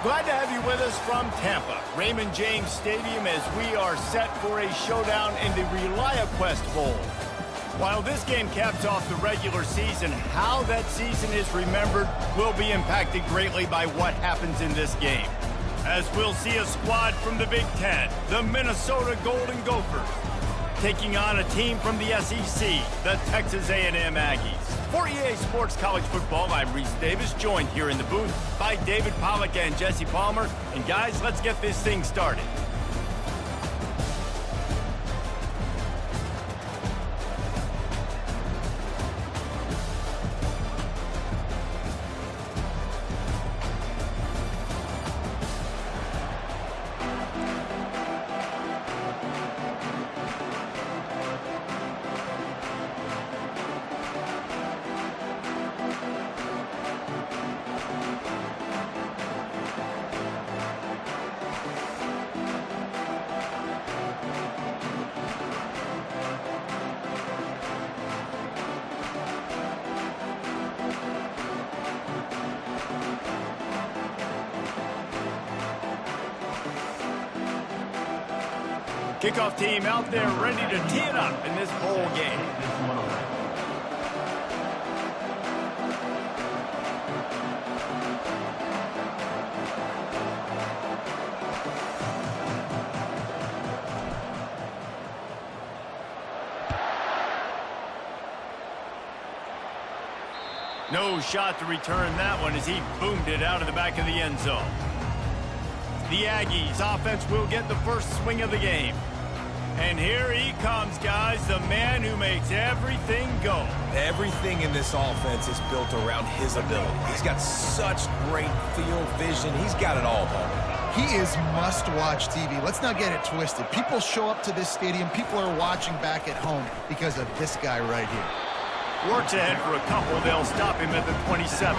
Glad to have you with us from Tampa, Raymond James Stadium, as we are set for a showdown in the ReliaQuest Bowl. While this game caps off the regular season, how that season is remembered will be impacted greatly by what happens in this game. As we'll see a squad from the Big Ten, the Minnesota Golden Gophers, taking on a team from the SEC, the Texas A&M Aggies. For EA Sports College Football, I'm Reese Davis, joined here in the booth by David Pollack and Jesse Palmer. And guys, let's get this thing started. Kickoff team out there ready to tee it up in this bowl game. No shot to return that one as he boomed it out of the back of the end zone. The Aggies offense will get the first swing of the game. And here he comes, guys, the man who makes everything go. Everything in this offense is built around his ability. He's got such great field vision. He's got it all, Paul. He is must-watch TV. Let's not get it twisted. People show up to this stadium. People are watching back at home because of this guy right here. Works ahead for a couple. They'll stop him at the 27.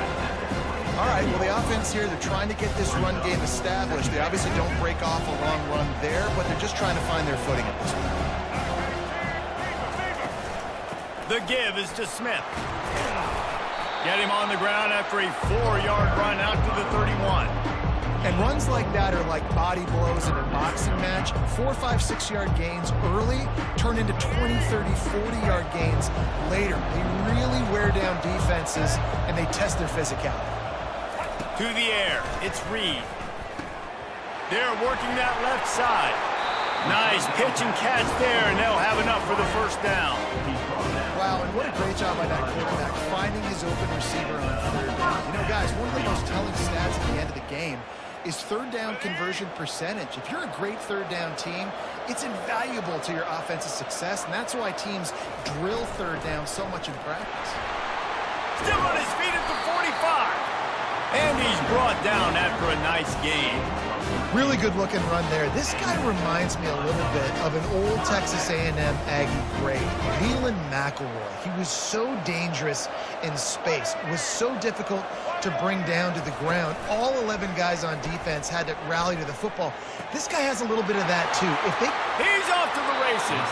All right, well, the offense here, they're trying to get this run game established. They obviously don't break off a long run there, but they're just trying to find their footing at this point. The give is to Smith. Get him on the ground after a 4-yard run out to the 31. And runs like that are like body blows in a boxing match. 4, 5, 6-yard gains early turn into 20, 30, 40-yard gains later. They really wear down defenses, and they test their physicality. To the air, it's Reed. They're working that left side. Nice pitch and catch there, and they'll have enough for the first down. Wow, and what a great job by that quarterback, finding his open receiver on third down. You know, guys, one of the most telling stats at the end of the game is third down conversion percentage. If you're a great third down team, it's invaluable to your offensive success, and that's why teams drill third down so much in practice. Still on his feet at the 45. And he's brought down after a nice gain. Really good-looking run there. This guy reminds me a little bit of an old Texas A&M Aggie great, Leland McElroy. He was so dangerous in space. It was so difficult to bring down to the ground. All 11 guys on defense had to rally to the football. This guy has a little bit of that, too. He's off to the races.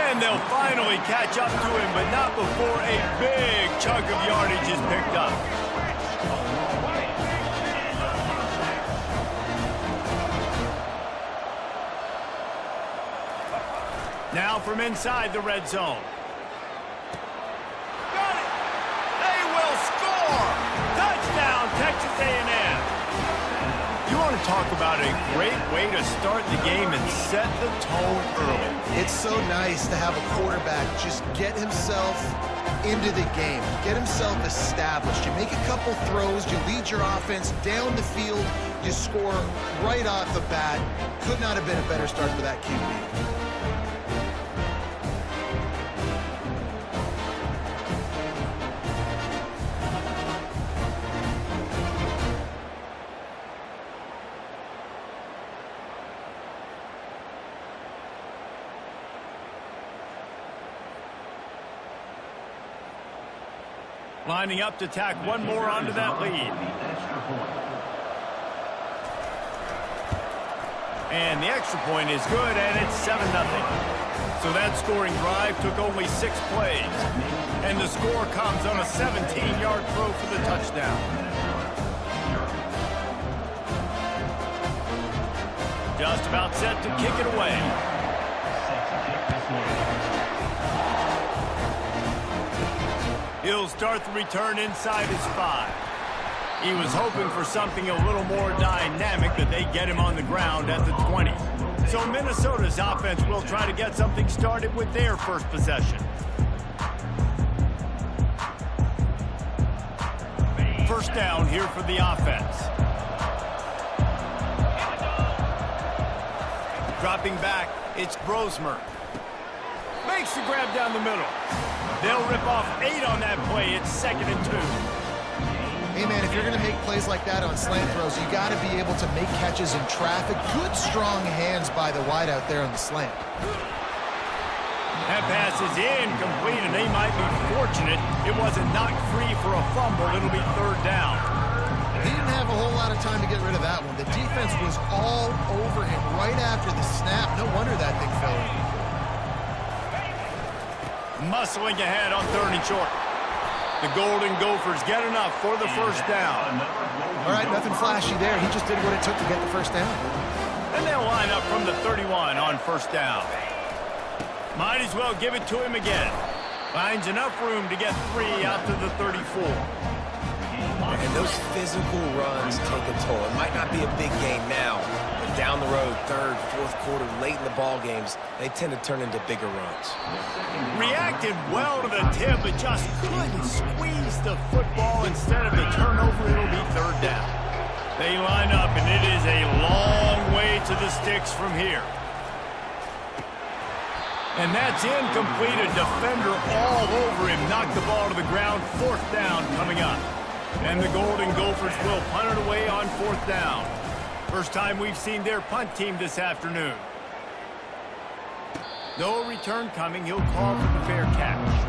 And they'll finally catch up to him, but not before a big chunk of yardage is picked up. Now from inside the red zone. Got it! They will score! Touchdown, Texas A&M! You want to talk about a great way to start the game and set the tone early. It's so nice to have a quarterback just get himself into the game, get himself established. You make a couple throws, you lead your offense down the field, you score right off the bat. Could not have been a better start for that QB. Lining up to tack one more onto that lead. And the extra point is good, and it's 7-0. So that scoring drive took only 6 plays. And the score comes on a 17-yard throw for the touchdown. just about set to kick it away. He'll start the return inside his 5. He was hoping for something a little more dynamic, that they get him on the ground at the 20. So Minnesota's offense will try to get something started with their first possession. First down here for the offense. Dropping back, it's Brosmer. Makes the grab down the middle. They'll rip off 8 on that play. It's 2nd and 2. Hey, man, if you're going to make plays like that on slant throws, you got to be able to make catches in traffic. Good, strong hands by the wide out there on the slant. That pass is incomplete, and they might be fortunate it wasn't knocked free for a fumble. It'll be 3rd down. He didn't have a whole lot of time to get rid of that one. The defense was all over him right after the snap. No wonder that thing fell in. Muscling ahead on 3rd and short. The Golden Gophers get enough for the first down. All right, nothing flashy there. He just did what it took to get the first down. And they'll line up from the 31 on first down. Might as well give it to him again. Finds enough room to get 3 out to the 34. And those physical runs take a toll. It might not be a big game now, but down the road, 3rd, 4th quarter, late in the ball games, they tend to turn into bigger runs. Reacted well to the tip, but just couldn't squeeze the football. Instead of the turnover, it'll be 3rd down. They line up, and it is a long way to the sticks from here. And that's incomplete. A defender all over him. Knocked the ball to the ground. 4th down coming up. And the Golden Gophers will punt it away on 4th down. First time we've seen their punt team this afternoon. No return coming. He'll call for the fair catch.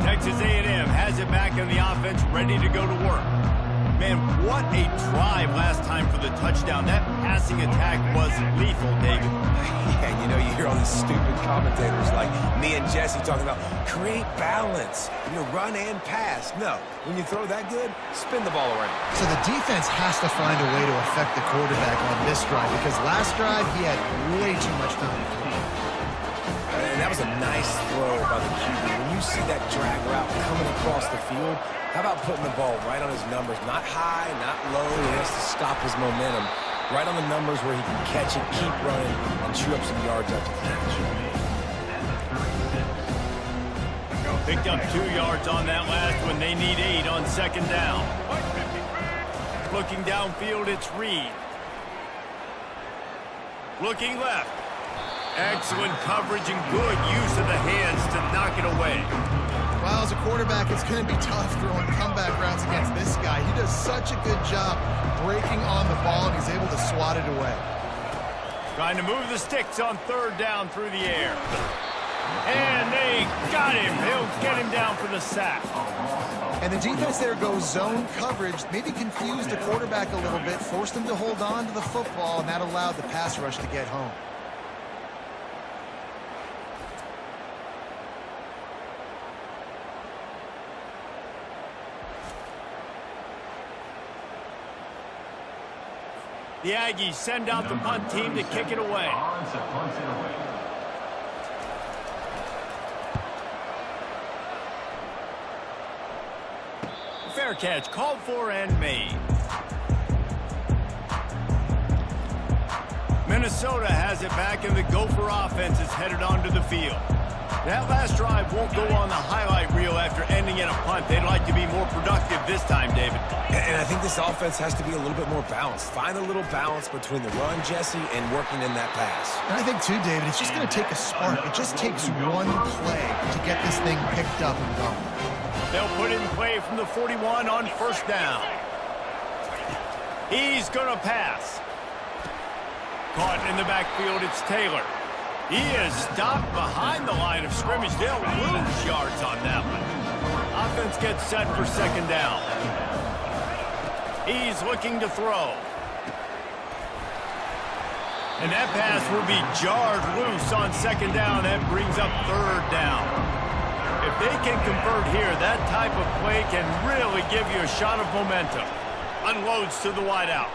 Texas A&M has it back in the offense, ready to go to work. Man, what a drive last time for the touchdown. That passing attack was lethal, David. Yeah, you know, you hear all these stupid commentators like me and Jesse talking about create balance, run and pass. No, when you throw that good, spin the ball around. So the defense has to find a way to affect the quarterback on this drive, because last drive he had way too much time to throw. And that was a nice throw by the QB. When you see that drag route coming across the field, how about putting the ball right on his numbers? Not high, not low. He has to stop his momentum. Right on the numbers where he can catch it, keep running, and chew up some yards after the catch. Picked up 2 yards on that last one. They need 8 on 2nd down. Looking downfield, it's Reed. Looking left. Excellent coverage and good use of the hands to knock it away. Well, as a quarterback, it's going to be tough throwing comeback routes against this guy. He does such a good job breaking on the ball, and he's able to swat it away. Trying to move the sticks on 3rd down through the air. And they got him. He'll get him down for the sack. And the defense there goes zone coverage, maybe confused the quarterback a little bit, forced him to hold on to the football, and that allowed the pass rush to get home. The Aggies send out the punt team to kick it away. Fair catch called for and made. Minnesota has it back, and the Gopher offense is headed onto the field. That last drive won't go on the highlight reel after ending in a punt. They'd like to be more productive this time, David. And I think this offense has to be a little bit more balanced. Find a little balance between the run, Jesse, and working in that pass. And I think, too, David, it's just going to take a spark. It just takes one play to get this thing picked up and going. They'll put in play from the 41 on 1st down. He's going to pass. Caught in the backfield, it's Taylor. He is stopped behind the line of scrimmage. They'll lose yards on that one. Offense gets set for 2nd down. He's looking to throw. And that pass will be jarred loose on 2nd down. That brings up 3rd down. If they can convert here, that type of play can really give you a shot of momentum. Unloads to the wideout.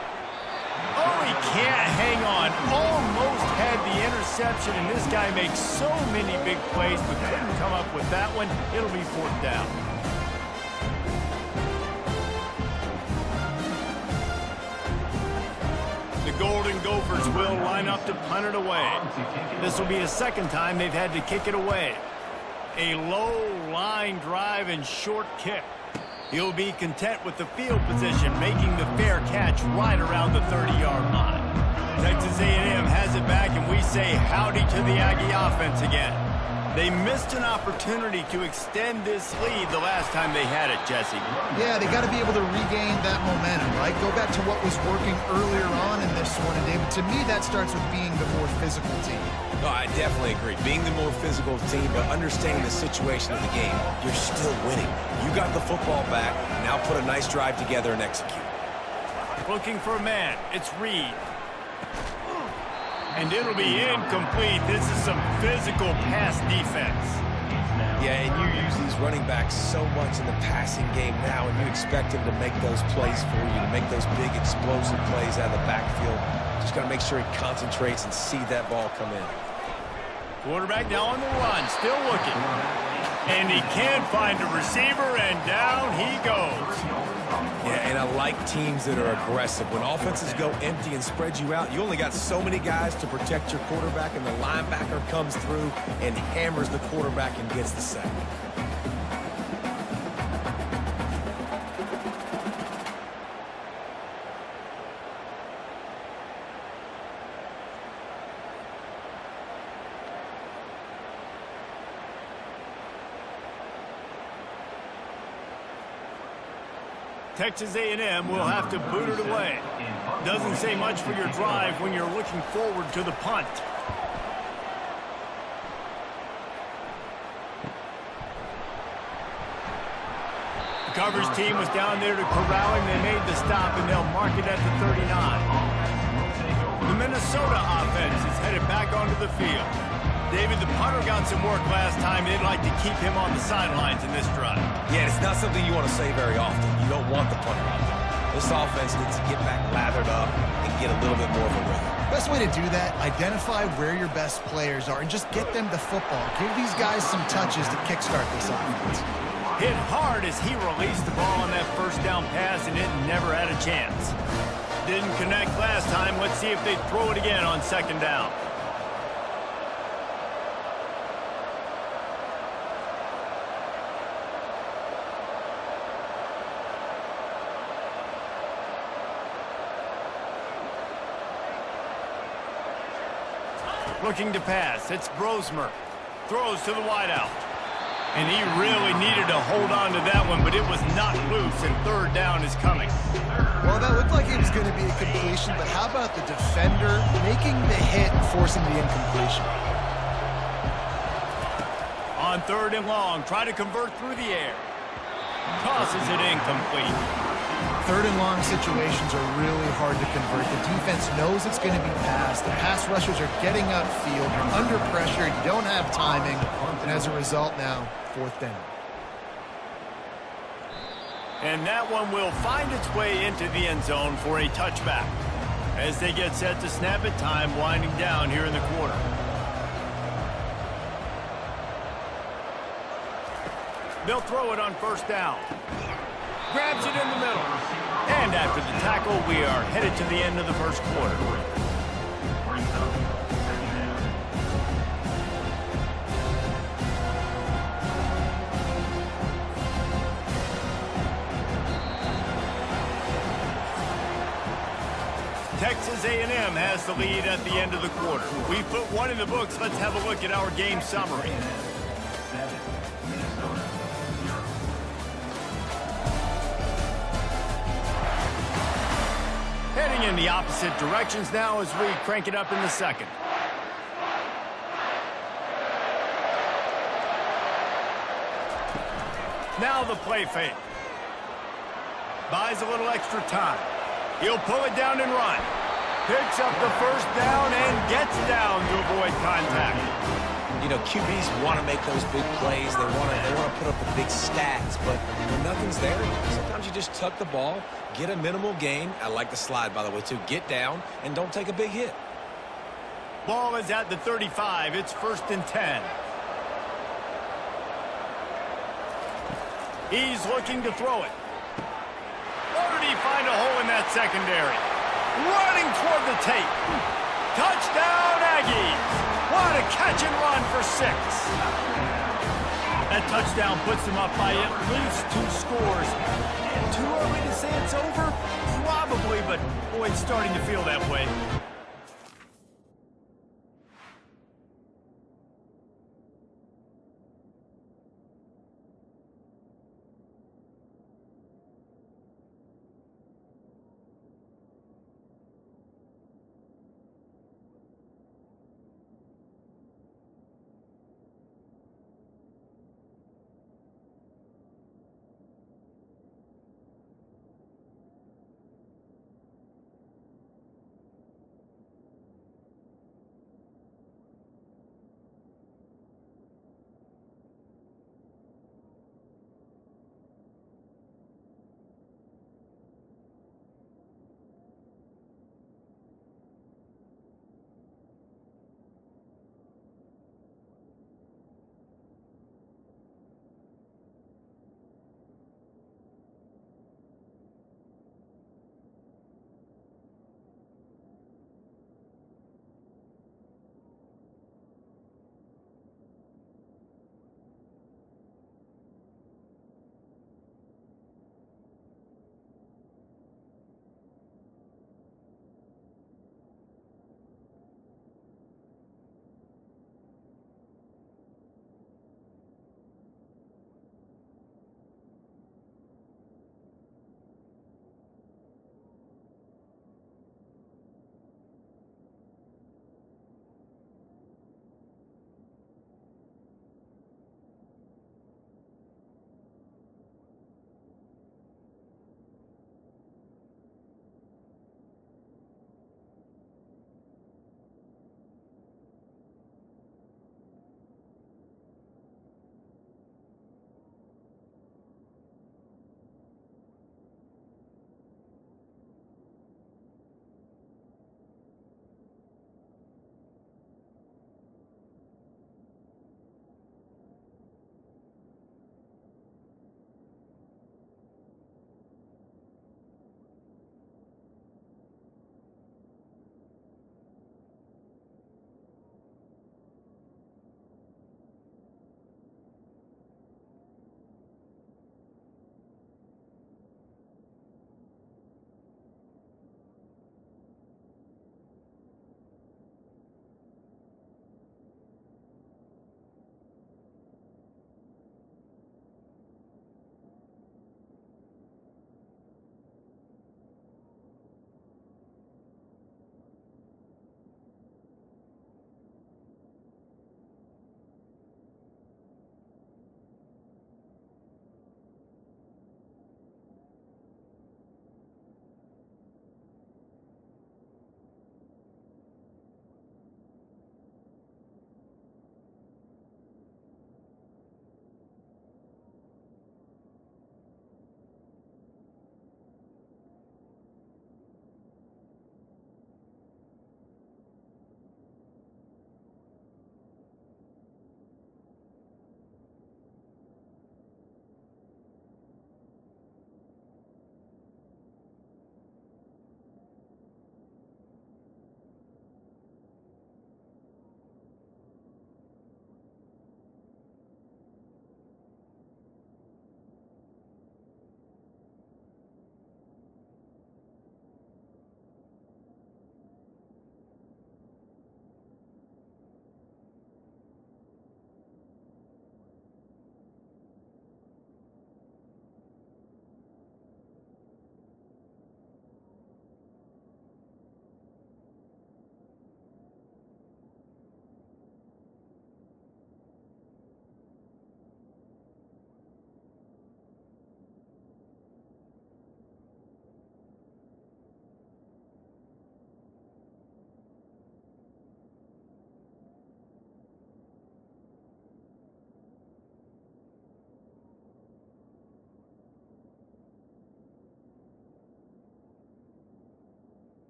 Oh, he can't hang on. Almost had the interception, and this guy makes so many big plays, but couldn't come up with that one. It'll be 4th down. The Golden Gophers will line up to punt it away. This will be the 2nd time they've had to kick it away. A low line drive and short kick. He'll be content with the field position, making the fair catch right around the 30-yard line. Texas A&M has it back, and we say howdy to the Aggie offense again. They missed an opportunity to extend this lead the last time they had it, Jesse. Yeah, they got to be able to regain that momentum, right? Go back to what was working earlier on in this one, and David, to me, that starts with being the more physical team. No, I definitely agree. Being the more physical team, but understanding the situation of the game, you're still winning. You got the football back. Now put a nice drive together and execute. Looking for a man. It's Reed. And it'll be incomplete. This is some physical pass defense. Yeah, and you use these running backs so much in the passing game now, and you expect him to make those plays for you, to make those big explosive plays out of the backfield. Just got to make sure he concentrates and see that ball come in. Quarterback now on the run, still looking. And he can find a receiver, and down he goes. Yeah, and I like teams that are aggressive. When offenses go empty and spread you out, you only got so many guys to protect your quarterback, and the linebacker comes through and hammers the quarterback and gets the sack. Texas A&M will have to boot it away. Doesn't say much for your drive when you're looking forward to the punt. The coverage team was down there to corral him. They made the stop, and they'll mark it at the 39. The Minnesota offense is headed back onto the field. David, the punter got some work last time. They'd like to keep him on the sidelines in this drive. Yeah, it's not something you want to say very often. You don't want the punter out there. This offense needs to get back lathered up and get a little bit more of a rhythm. Best way to do that, identify where your best players are and just get them the football. Give these guys some touches to kickstart this offense. Hit hard as he released the ball on that 1st down pass, and it never had a chance. Didn't connect last time. Let's see if they throw it again on 2nd down. Looking to pass. It's Brosmer. Throws to the wideout. And he really needed to hold on to that one, but it was not loose, and 3rd down is coming. Well, that looked like it was going to be a completion, but how about the defender making the hit and forcing the incompletion? On 3rd and long, try to convert through the air. Tosses it incomplete. 3rd and long situations are really hard to convert. The defense knows it's going to be passed. The pass rushers are getting upfield. You're under pressure. You don't have timing. And as a result now, 4th down. And that one will find its way into the end zone for a touchback. As they get set to snap it, time winding down here in the quarter. They'll throw it on 1st down. Grabs it in the middle. And after the tackle, we are headed to the end of the 1st quarter. Texas A&M has the lead at the end of the quarter. We put one in the books. Let's have a look at our game summary. Heading in the opposite directions now as we crank it up in the 2nd. Now the play fake. Buys a little extra time. He'll pull it down and run. Picks up the 1st down and gets down to avoid contact. You know, QBs want to make those big plays. They want to put up the big stats. But when nothing's there, sometimes you just tuck the ball, get a minimal gain. I like the slide, by the way, too. Get down and don't take a big hit. Ball is at the 35. It's 1st and 10. He's looking to throw it. Or did he find a hole in that secondary? Running toward the tape. Touchdown, Aggies! What a catch and run for 6. That touchdown puts them up by at least 2 scores. Too early to say it's over? Probably, but boy, it's starting to feel that way.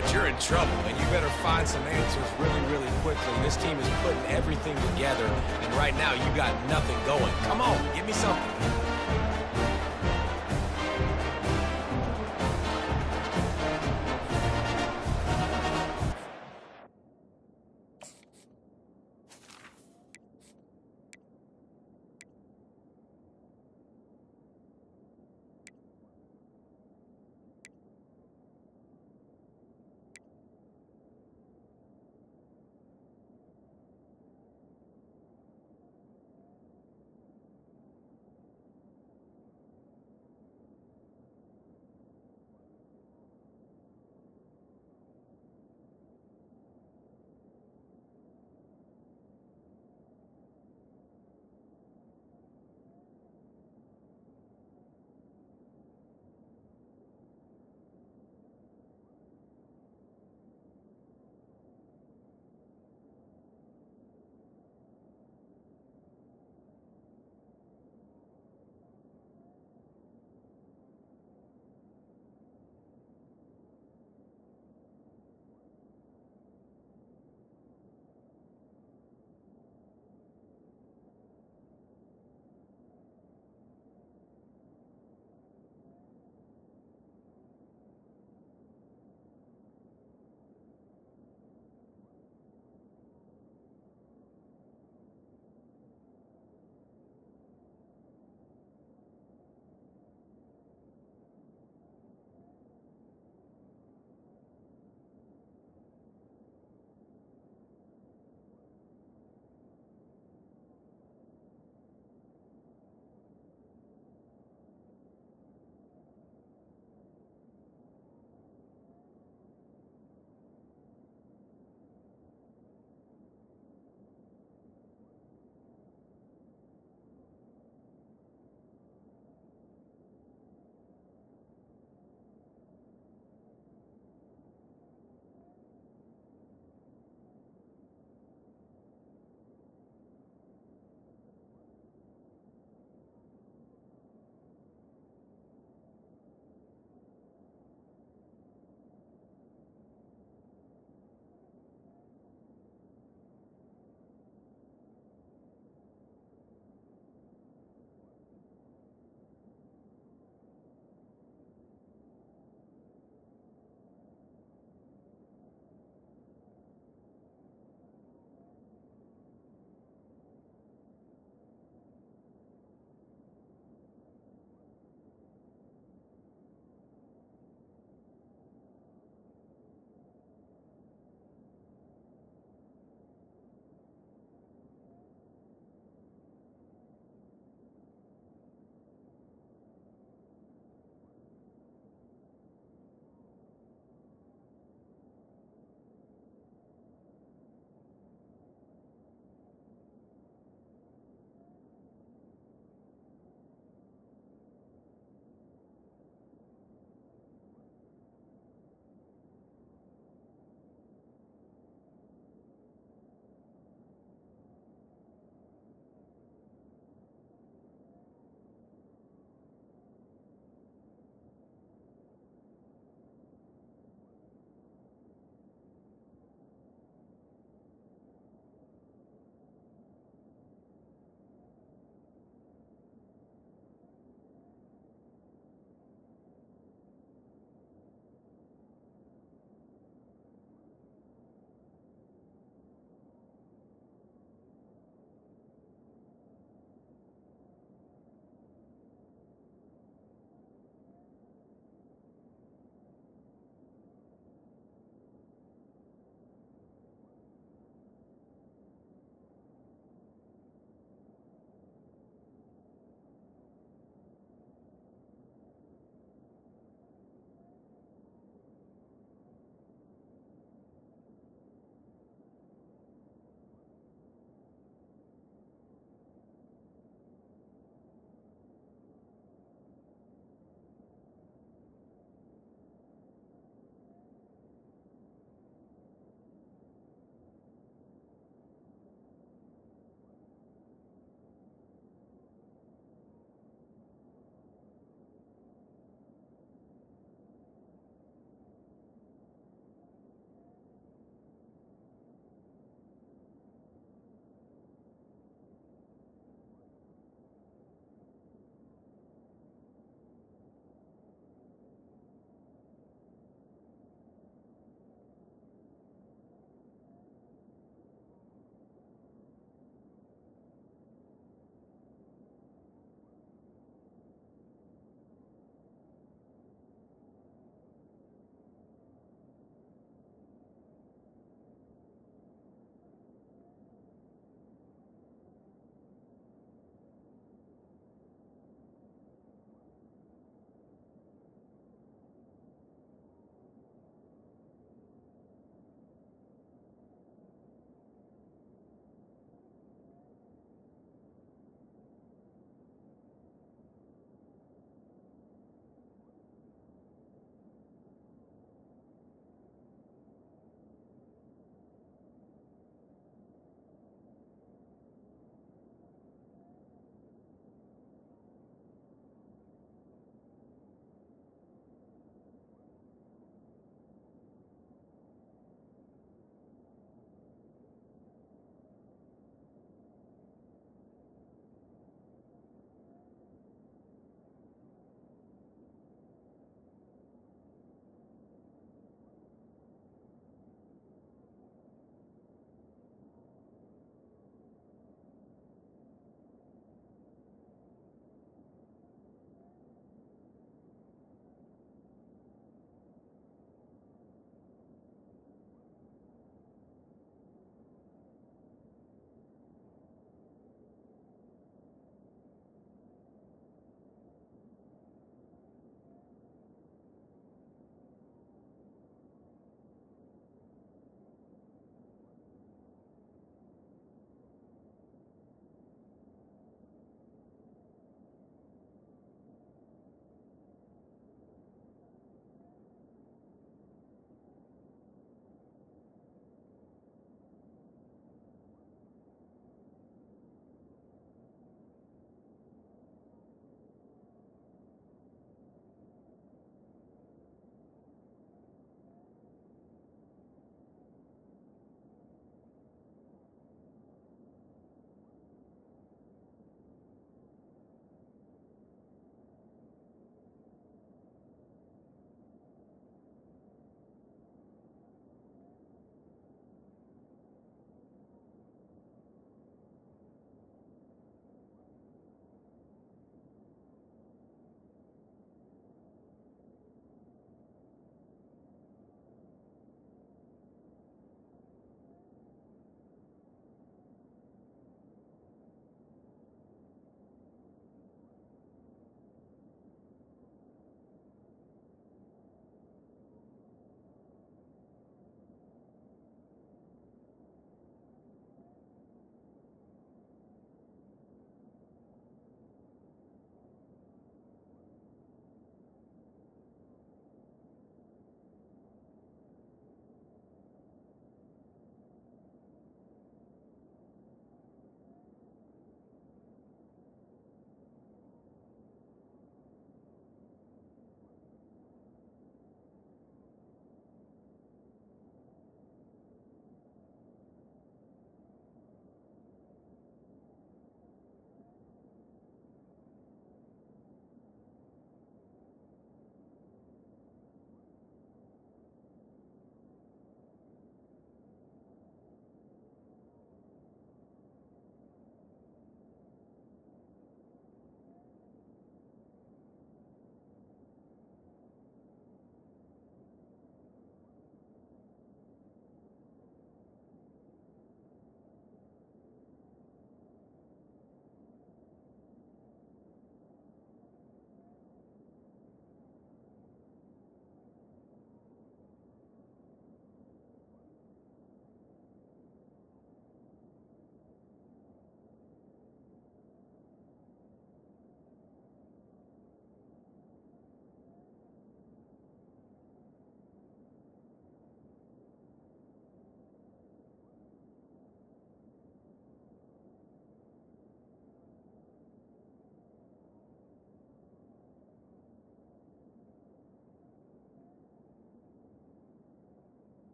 but you're in trouble, and you better find some answers really, really quickly. This team is putting everything together, and right now you got nothing going. Come on, give me something.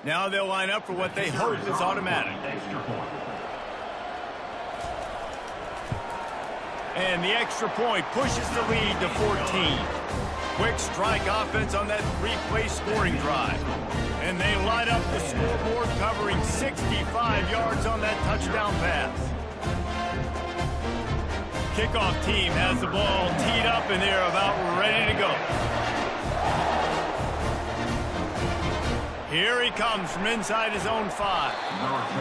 Now they'll line up for what they hope is automatic. And the extra point pushes the lead to 14. Quick strike offense on that three-play scoring drive. And they light up the scoreboard, covering 65 yards on that touchdown pass. Kickoff team has the ball teed up, and they're about ready to go. Here he comes from inside his own 5.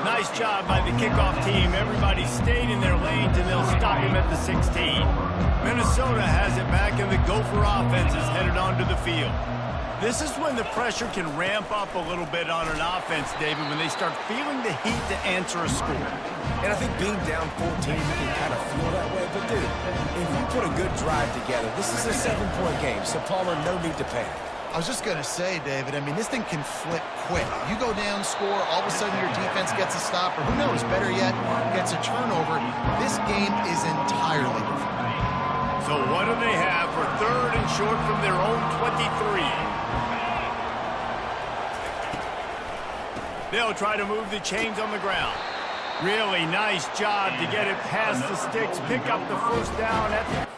Nice job by the kickoff team. Everybody stayed in their lanes, and they'll stop him at the 16. Minnesota has it back, and the Gopher offense is headed onto the field. This is when the pressure can ramp up a little bit on an offense, David, when they start feeling the heat to answer a score. And I think being down 14, you can kind of feel that way. But, dude, if you put a good drive together, this is a 7-point game, so Palmer, no need to panic. I was just going to say, David, I mean, this thing can flip quick. You go down, score, all of a sudden your defense gets a stop, or who knows, better yet, gets a turnover. This game is entirely different. So what do they have for 3rd and short from their own 23? They'll try to move the chains on the ground. Really nice job to get it past the sticks, pick up the first down at the...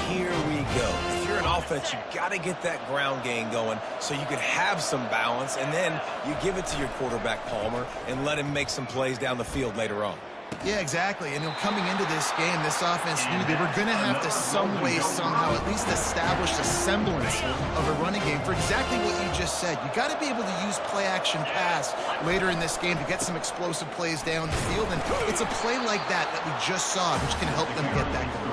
Here we go. If you're an offense, you got to get that ground game going so you can have some balance, and then you give it to your quarterback, Palmer, and let him make some plays down the field later on. Yeah, exactly. And coming into this game, this offense knew they were going to have to some way, somehow, at least establish a semblance of a running game for exactly what you just said. You got to be able to use play-action pass later in this game to get some explosive plays down the field, and it's a play like that we just saw, which can help them get that going.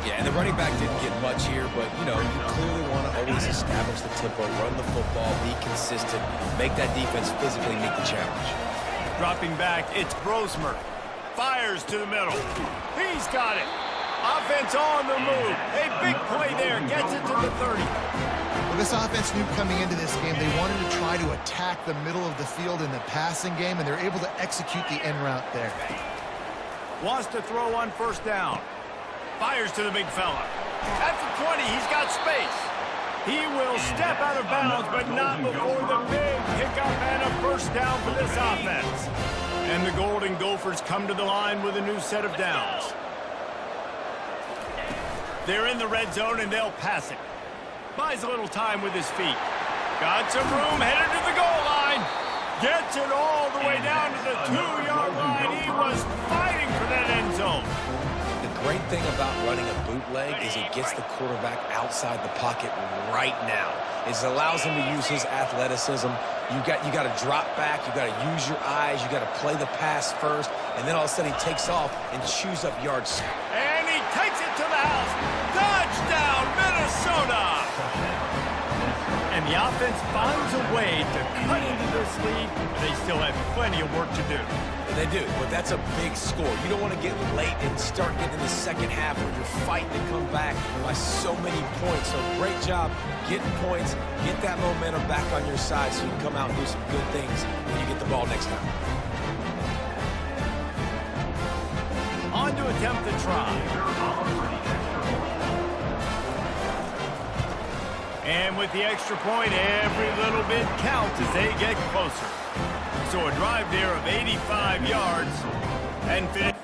Yeah, and the running back didn't get much here, but, you know, you clearly want to always establish the tempo, run the football, be consistent, make that defense physically meet the challenge. Dropping back, it's Brosmer. Fires to the middle. He's got it. Offense on the move. A big play there. Gets it to the 30. Well, this offense knew coming into this game they wanted to try to attack the middle of the field in the passing game, and they're able to execute the en route there. Wants to throw on first down. Fires to the big fella. At the 20, he's got space. He will step out of bounds, but not before the big pickup and a first down for this offense. And the Golden Gophers come to the line with a new set of downs. They're in the red zone, and they'll pass it. Buys a little time with his feet. Got some room, headed to the goal line. Gets it all the way down to the 2-yard line. He was fighting for that end zone. The great thing about running a bootleg is it gets the quarterback outside the pocket right now. It allows him to use his athleticism. You got to drop back. You got to use your eyes. You got to play the pass first, and then all of a sudden he takes off and chews up yards. And he takes it to the house. Touchdown, Minnesota! And the offense finds a way to cut into this lead. They still have plenty of work to do. And they do, but that's a big score. You don't want to get late and start getting in the second half where you're fighting to come back by so many points. So great job getting points, get that momentum back on your side so you can come out and do some good things when you get the ball next time. On to attempt the try. And with the extra point, every little bit counts as they get closer. So a drive there of 85 yards and finish.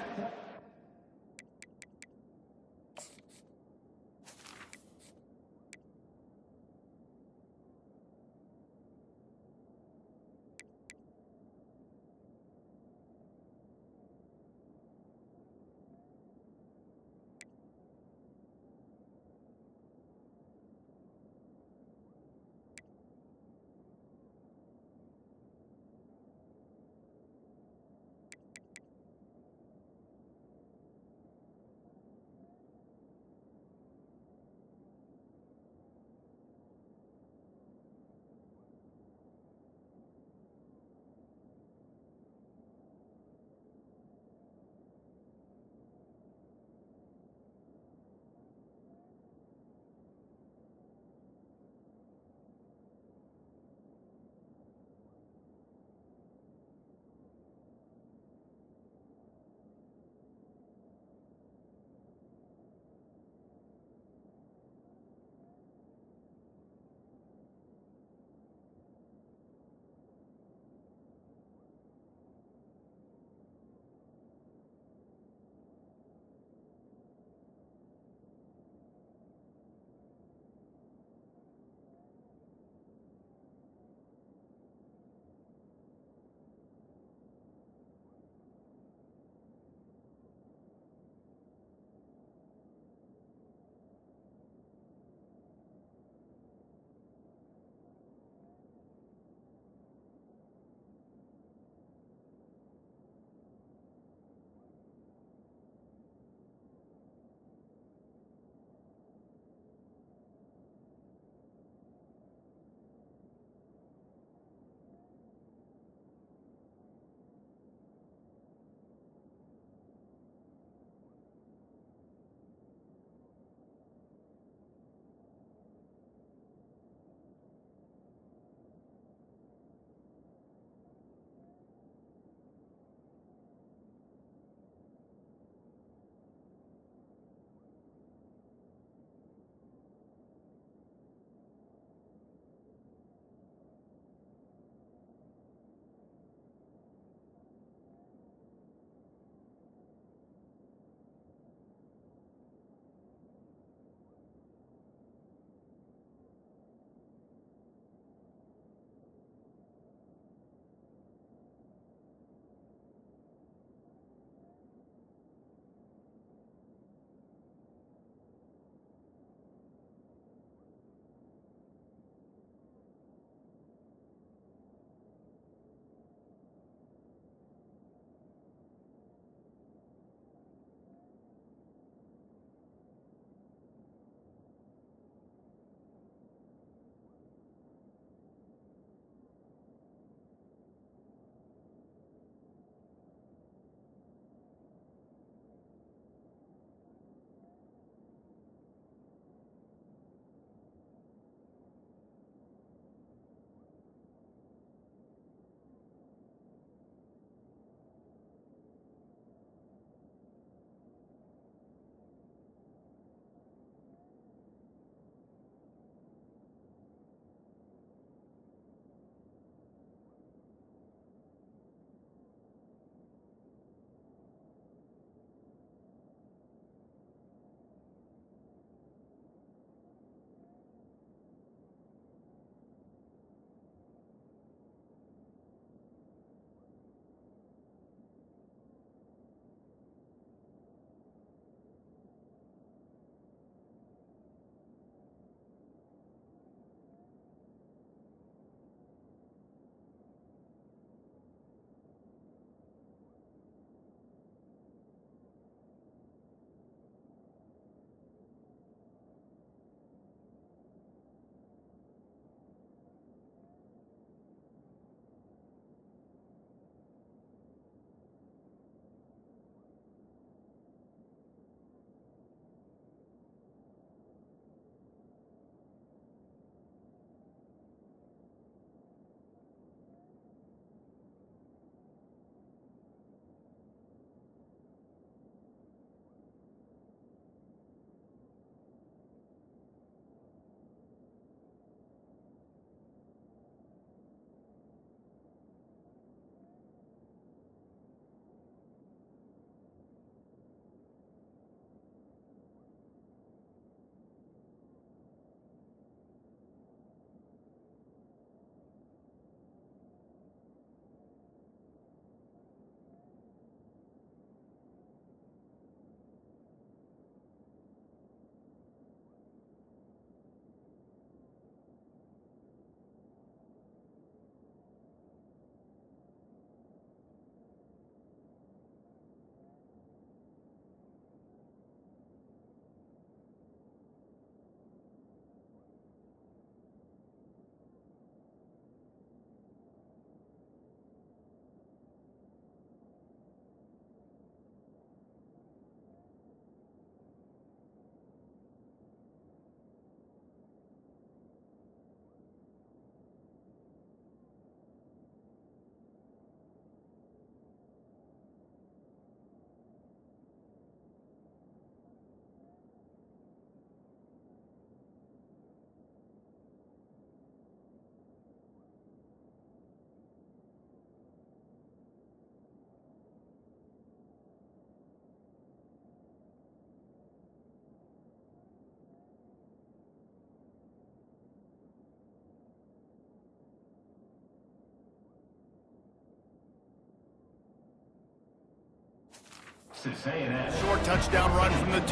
Short touchdown run from the 2.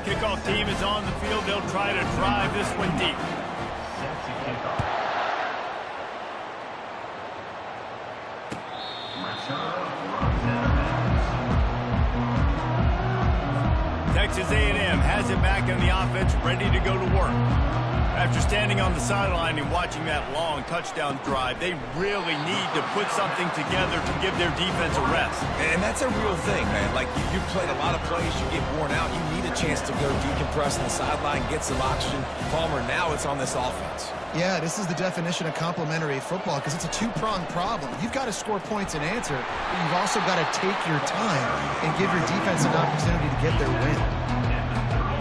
Kickoff team is on the field. They'll try to drive this one deep. Texas A&M has it back in the offense, ready to go to work. After standing on the sideline and watching that long touchdown drive, they really need to put something together to give their defense a rest. And that's a real thing, man. Like, you've played a lot of plays, you get worn out, you need a chance to go decompress on the sideline, get some oxygen. Palmer, now it's on this offense. Yeah, this is the definition of complementary football because it's a two-pronged problem. You've got to score points and answer, but you've also got to take your time and give your defense an opportunity to get their win.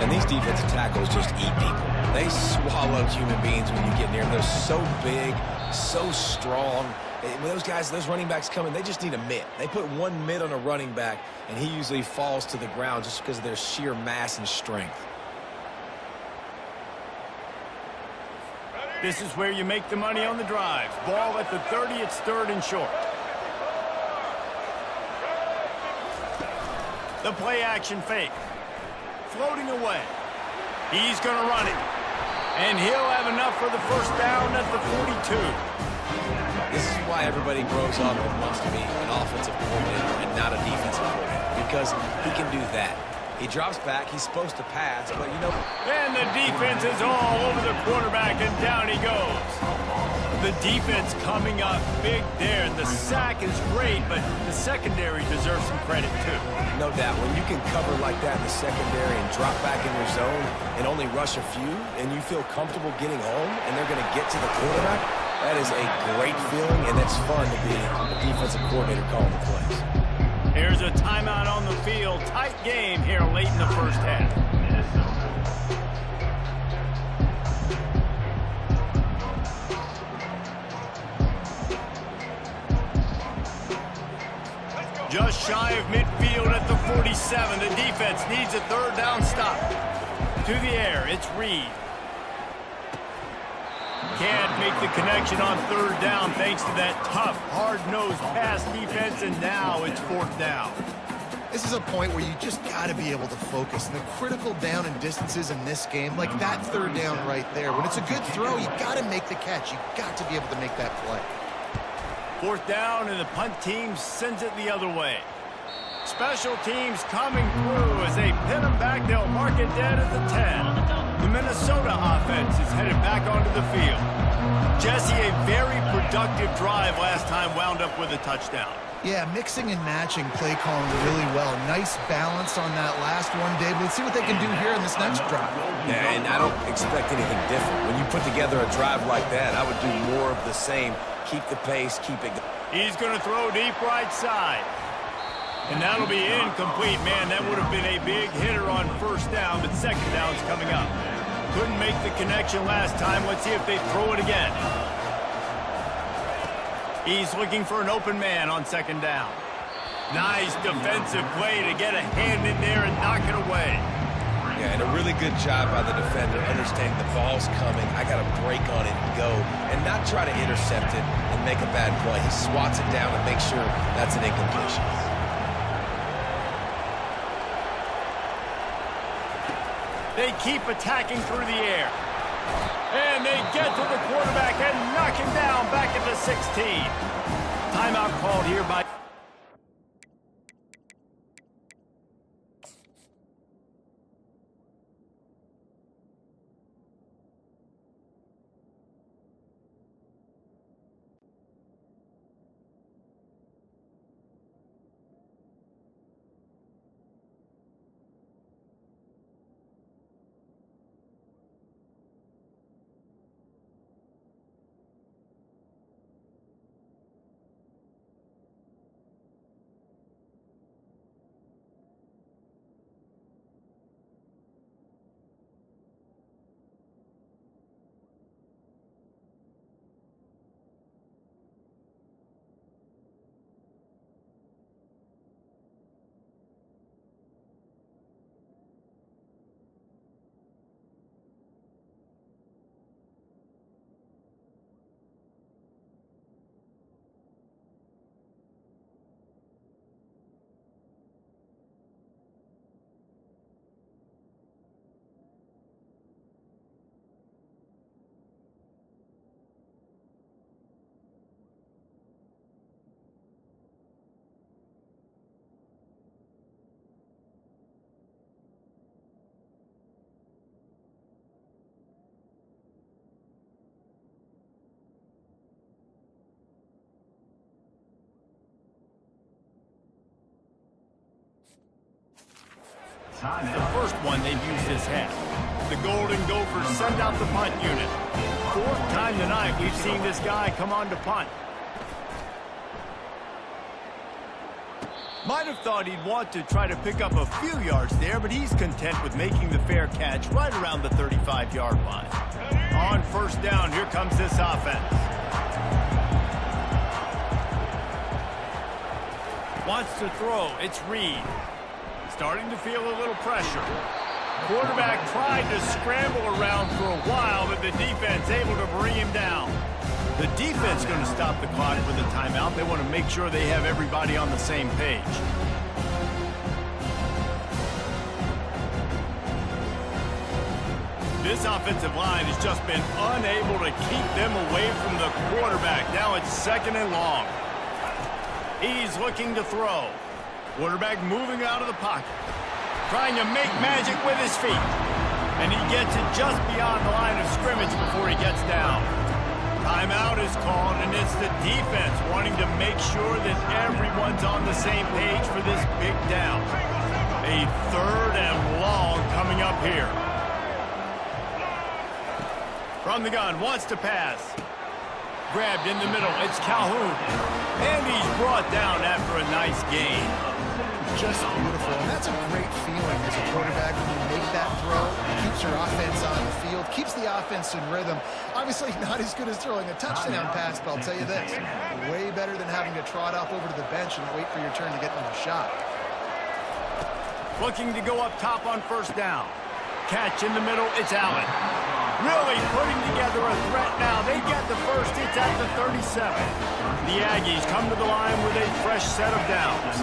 And these defensive tackles just eat people. They swallow human beings when you get near them. They're so big, so strong. When those guys, those running backs come in, they just need a mitt. They put one mitt on a running back, and he usually falls to the ground just because of their sheer mass and strength. This is where you make the money on the drives. Ball at the 30, it's 3rd and short. The play action fake. Floating away. He's going to run it. And he'll have enough for the first down at the 42. This is why everybody grows up and wants to be an offensive coordinator and not a defensive coordinator, because he can do that. He drops back. He's supposed to pass, but, you know. And the defense is all over the quarterback, and down he goes. The defense coming up big there. The sack is great, but the secondary deserves some credit, too. No doubt. When you can cover like that in the secondary and drop back in your zone and only rush a few, and you feel comfortable getting home, and they're going to get to the quarterback, that is a great feeling, and it's fun to be a defensive coordinator calling the plays. Here's a timeout on the field. Tight game here late in the first half. Just shy of midfield at the 47. The defense needs a 3rd down stop. To the air, it's Reed. Can't make the connection on 3rd down thanks to that tough, hard-nosed pass defense, and now it's 4th down. This is a point where you just got to be able to focus. And the critical down and distances in this game, like that 3rd down right there, when it's a good throw, you got to make the catch. You got to be able to make that play. 4th down, and the punt team sends it the other way. Special teams coming through as they pin them back. They'll mark it dead at the 10. The Minnesota offense is headed back onto the field. Jesse, a very productive drive last time, wound up with a touchdown. Yeah, mixing and matching play calling really well. Nice balance on that last one, Dave. Let's see what they can do here in this next drive. Yeah, and I don't expect anything different. When you put together a drive like that, I would do more of the same. Keep the pace, keep it going. He's going to throw deep right side. And that'll be incomplete. Man, that would have been a big hitter on 1st down, but 2nd down's coming up. Couldn't make the connection last time. Let's see if they throw it again. He's looking for an open man on 2nd down. Nice defensive play to get a hand in there and knock it away. Yeah, and a really good job by the defender, understanding the ball's coming. I got to break on it and go, and not try to intercept it and make a bad play. He swats it down and makes sure that's an incompletion. They keep attacking through the air. And they get to the quarterback and knock him down back at the 16. Timeout called here by... The first one they've used this half. The Golden Gophers send out the punt unit. Fourth time tonight we've seen this guy come on to punt. Might have thought he'd want to try to pick up a few yards there, but he's content with making the fair catch right around the 35-yard line. On first down, here comes this offense. Wants to throw. It's Reed. Starting to feel a little pressure. Quarterback tried to scramble around for a while, but the defense able to bring him down. The defense going to stop the clock with a timeout. They want to make sure they have everybody on the same page. This offensive line has just been unable to keep them away from the quarterback. Now it's second and long. He's looking to throw. Quarterback moving out of the pocket. Trying to make magic with his feet. And he gets it just beyond the line of scrimmage before he gets down. Timeout is called, and it's the defense wanting to make sure that everyone's on the same page for this big down. A third and long coming up here. From the gun, wants to pass. Grabbed in the middle, it's Calhoun. And he's brought down after a nice gain. Just beautiful, and that's a great feeling as a quarterback when you make that throw. It keeps your offense on the field, keeps the offense in rhythm. Obviously not as good as throwing a touchdown pass, but I'll tell you this, way better than having to trot up over to the bench and wait for your turn to get another shot. Looking to go up top on first down. Catch in the middle, it's Allen. Really putting together a threat now. They get the first, it's at the 37. The Aggies come to the line with a fresh set of downs.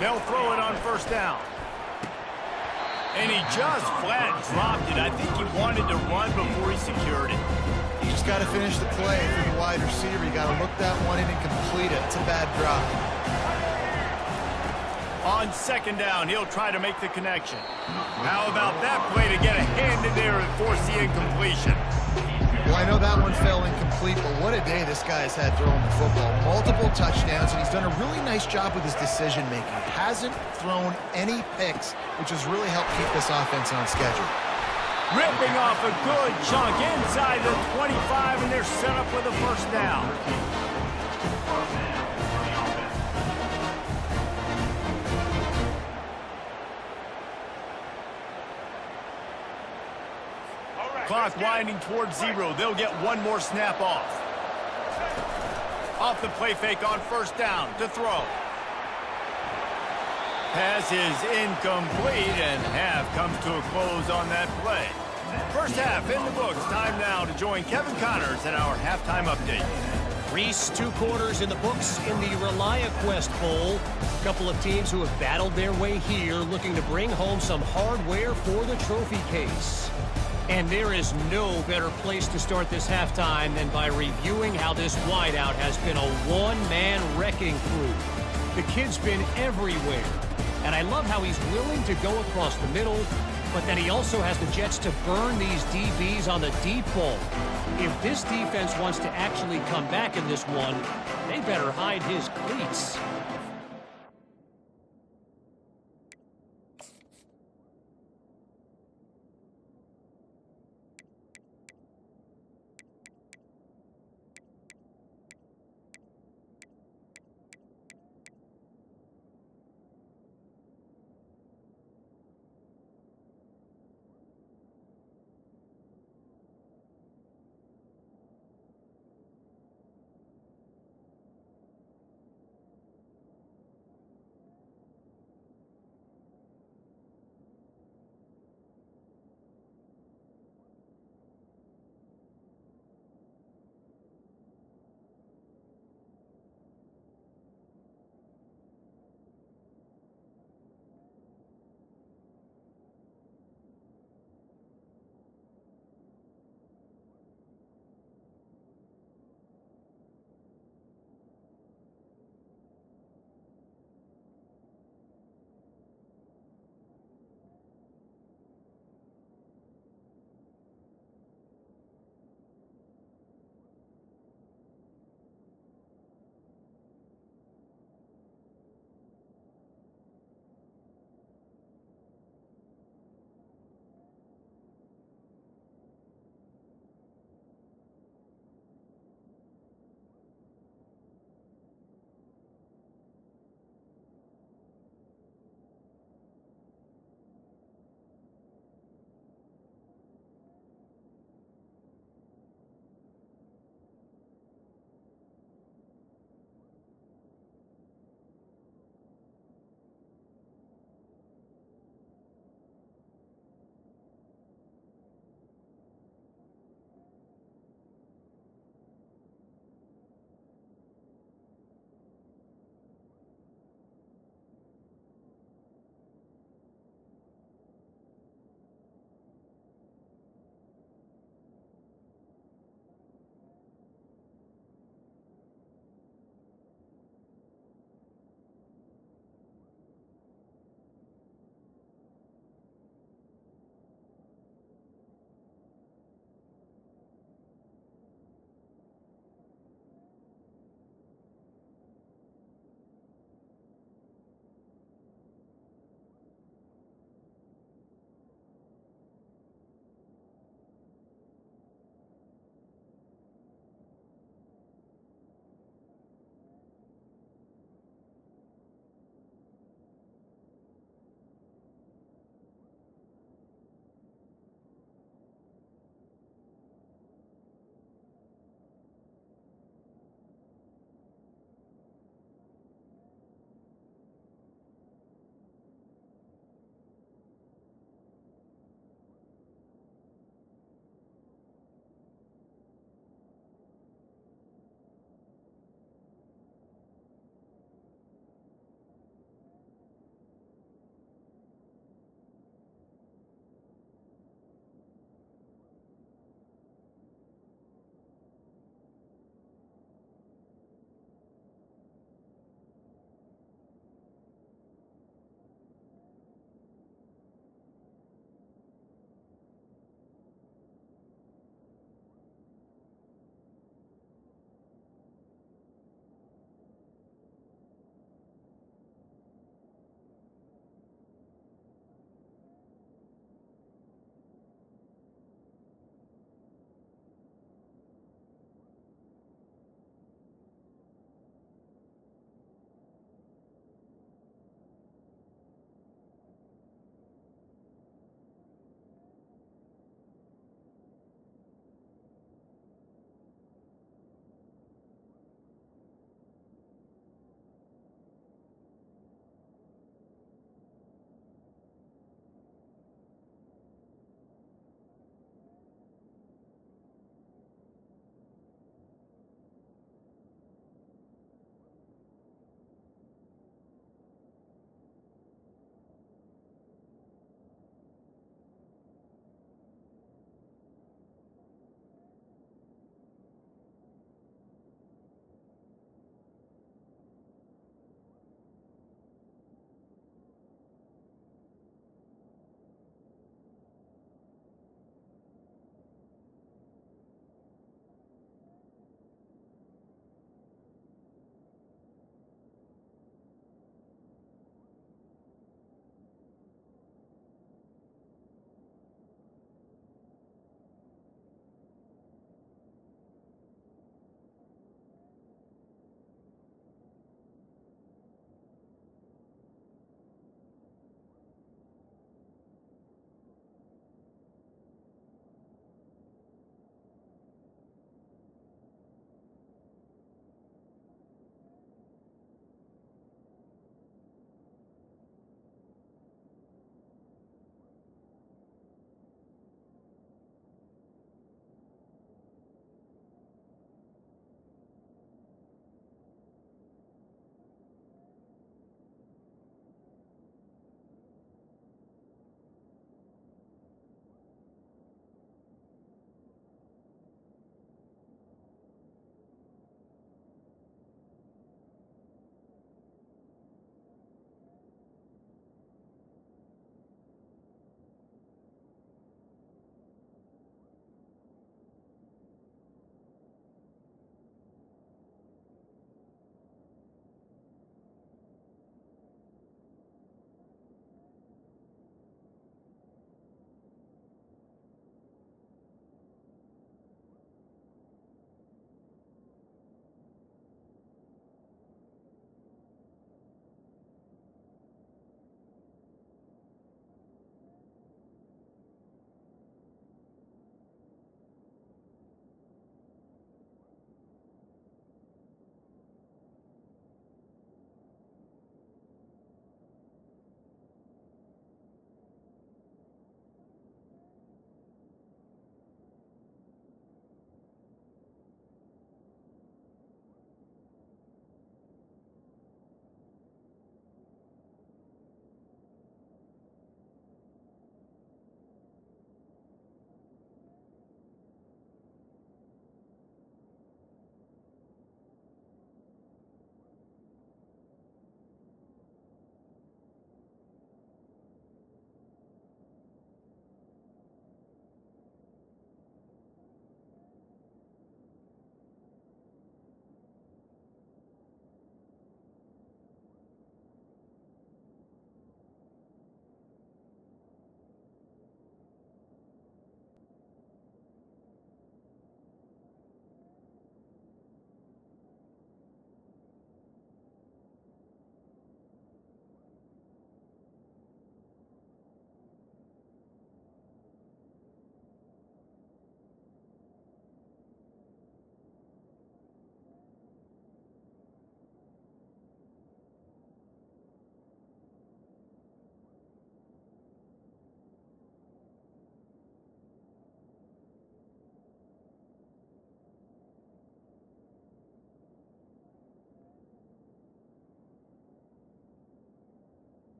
They'll throw it on first down. And he just flat dropped it. I think he wanted to run before he secured it. You just got to finish the play for the wide receiver. You got to look that one in and complete it. It's a bad drop. On second down, he'll try to make the connection. How about that play to get a hand in there and force the incompletion? Well, I know that one fell incomplete, but what a day this guy has had throwing the football. Multiple touchdowns, and he's done a really nice job with his decision-making. Hasn't thrown any picks, which has really helped keep this offense on schedule. Ripping off a good chunk inside the 25, and they're set up with a first down. Clock winding towards zero. They'll get one more snap off. Off the play fake on first down to throw. Pass is incomplete, and half comes to a close on that play. First half in the books. Time now to join Kevin Connors in our halftime update. Reese, 2 quarters in the books in the ReliaQuest Bowl. A couple of teams who have battled their way here, looking to bring home some hardware for the trophy case. And there is no better place to start this halftime than by reviewing how this wideout has been a one-man wrecking crew. The kid's been everywhere, and I love how he's willing to go across the middle, but then he also has the jets to burn these DBs on the deep ball. If this defense wants to actually come back in this one, they better hide his cleats.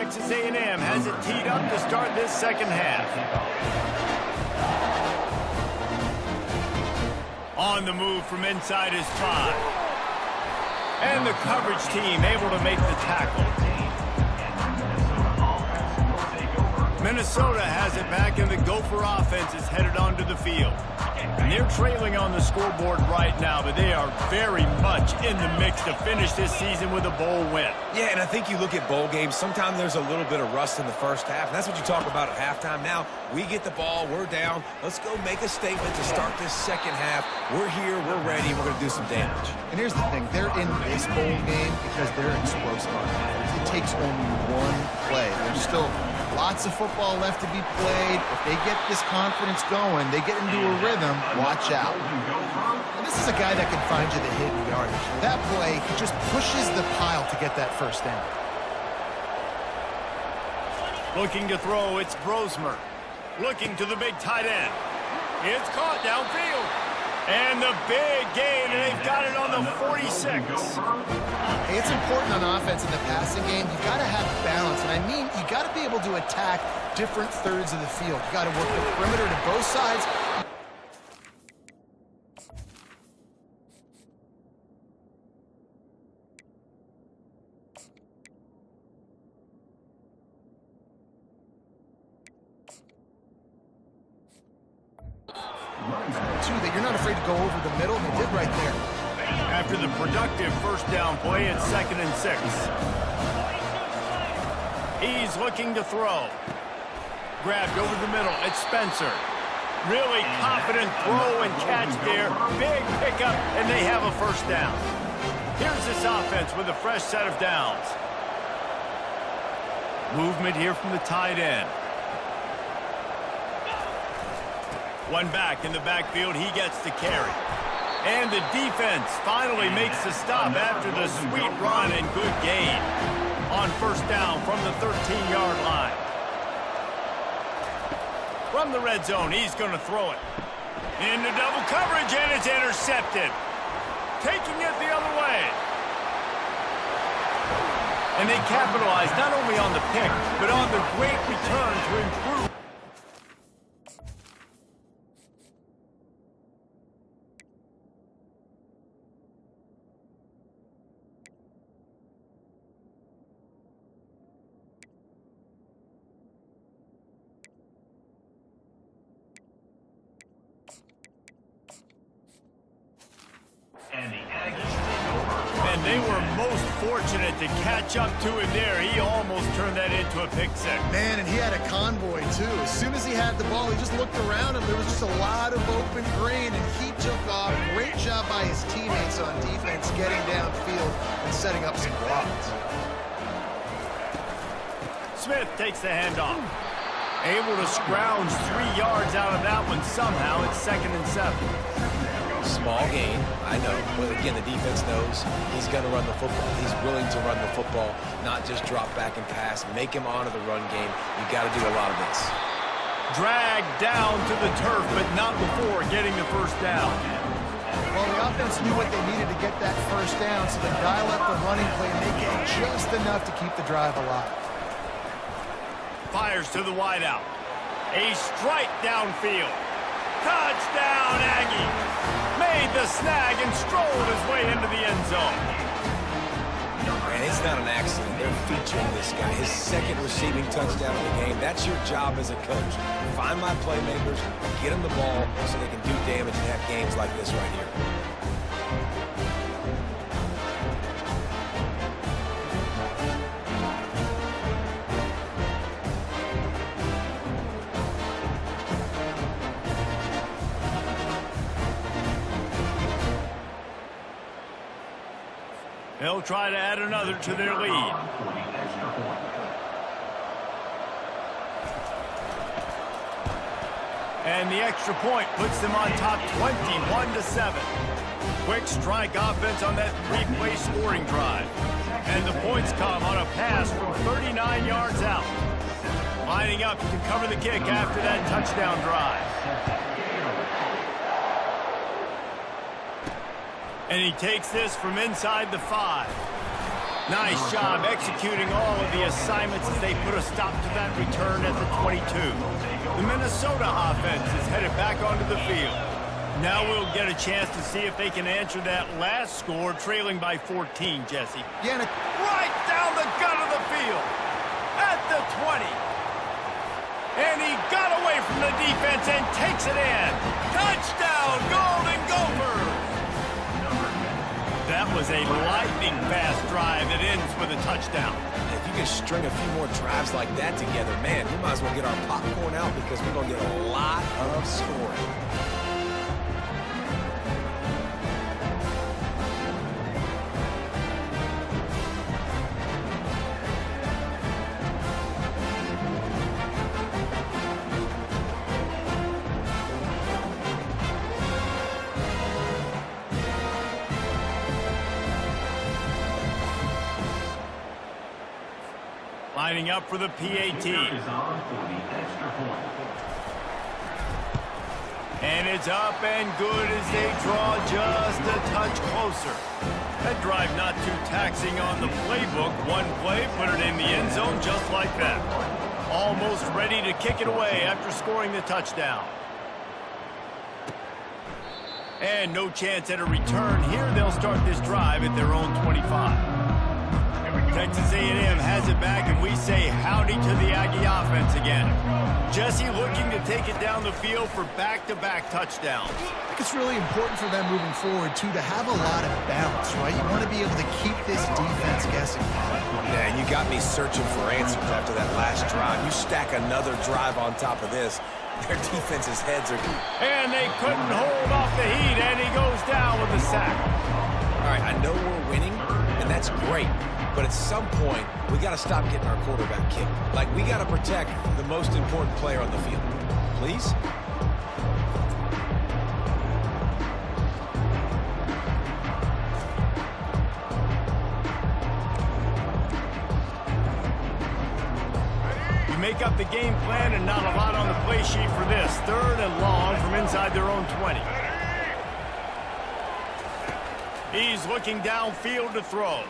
Texas A&M has it teed up to start this second half. On the move from inside his 5. And the coverage team able to make the tackle. Minnesota has it back, and the Gopher offense is headed onto the field. And they're trailing on the scoreboard right now, but they are very much in the mix to finish this season with a bowl win. Yeah, and I think you look at bowl games, sometimes there's a little bit of rust in the first half, and that's what you talk about at halftime. Now, we get the ball, we're down. Let's go make a statement to start this second half. We're here, we're ready, we're going to do some damage. And here's the thing, they're in this bowl game because they're explosive on offense. It takes only one play. There's still lots of football left to be played. If they get this confidence going, they get into a rhythm, watch out. And this is a guy that can find you the hidden yardage. That play, he just pushes the pile to get that first down. Looking to throw, it's Brosmer. Looking to the big tight end. It's caught downfield. And the big gain, and they've got it on the 46. Hey, it's important on offense in the passing game. You got to have balance, and I mean you got to be able to attack different thirds of the field. You got to work the perimeter to both sides. That you're not afraid to go over the middle. They did right there. After the productive first down play, it's 2nd and 6. He's looking to throw. Grabbed over the middle. It's Spencer. Really confident throw and catch there. Big pickup, and they have a first down. Here's this offense with a fresh set of downs. Movement here from the tight end. One back in the backfield, he gets the carry. And the defense finally makes the stop after the sweet run and good gain. On first down from the 13-yard line. From the red zone, he's going to throw it. Into double coverage, and it's intercepted. Taking it the other way. And they capitalize not only on the pick, but on the great return to improve. And they were most fortunate to catch up to him there. He almost turned that into a pick six. Man, and he had a convoy, too. As soon as he had the ball, he just looked around him. There was just a lot of open green, and he took off. Great job by his teammates on defense, getting downfield and setting up some blocks. Smith takes the handoff. Able to scrounge 3 yards out of that one somehow. It's 2nd and 7. Small gain, I know. But again, the defense knows he's going to run the football. He's willing to run the football, not just drop back and pass. Make him honor the run game. You got to do a lot of this. Dragged down to the turf, but not before getting the first down. Well, the offense knew what they needed to get that first down, so they dial up the running play and make it just enough to keep the drive alive. Fires to the wideout. A strike downfield. Touchdown, Aggie. Made the snag and strolled his way into the end zone. And it's not an accident. They're featuring this guy. His 2nd receiving touchdown of the game. That's your job as a coach. Find my playmakers, get them the ball so they can do damage and have games like this right here. They'll try to add another to their lead. And the extra point puts them on top 21-7. Quick strike offense on that 3-play scoring drive. And the points come on a pass from 39 yards out. Lining up to cover the kick after that touchdown drive. And he takes this from inside the 5. Nice job executing all of the assignments as they put a stop to that return at the 22. The Minnesota offense is headed back onto the field. Now we'll get a chance to see if they can answer that last score, trailing by 14, Jesse. Yeah, right down the gut of the field at the 20. And he got away from the defense and takes it in. Touchdown, Golden Gophers! That was a lightning-fast drive that ends with a touchdown. If you can string a few more drives like that together, man, we might as well get our popcorn out because we're going to get a lot of scoring. Lining up for the PAT. And it's up and good as they draw just a touch closer. That drive not too taxing on the playbook. One play, put it in the end zone just like that. Almost ready to kick it away after scoring the touchdown. And no chance at a return here. They'll start this drive at their own 25. Texas A&M has it back, and we say howdy to the Aggie offense again. Jesse looking to take it down the field for back-to-back touchdowns. I think it's really important for them moving forward, too, to have a lot of balance, right? You want to be able to keep this defense guessing. Yeah, and you got me searching for answers after that last drive. You stack another drive on top of this, their defense's heads are... And they couldn't hold off the heat, and he goes down with a sack. All right, I know we're winning, and that's great. But at some point, we got to stop getting our quarterback kicked. Like, we got to protect the most important player on the field. Please? You make up the game plan and not a lot on the play sheet for this. 3rd and long from inside their own 20. He's looking downfield to throw.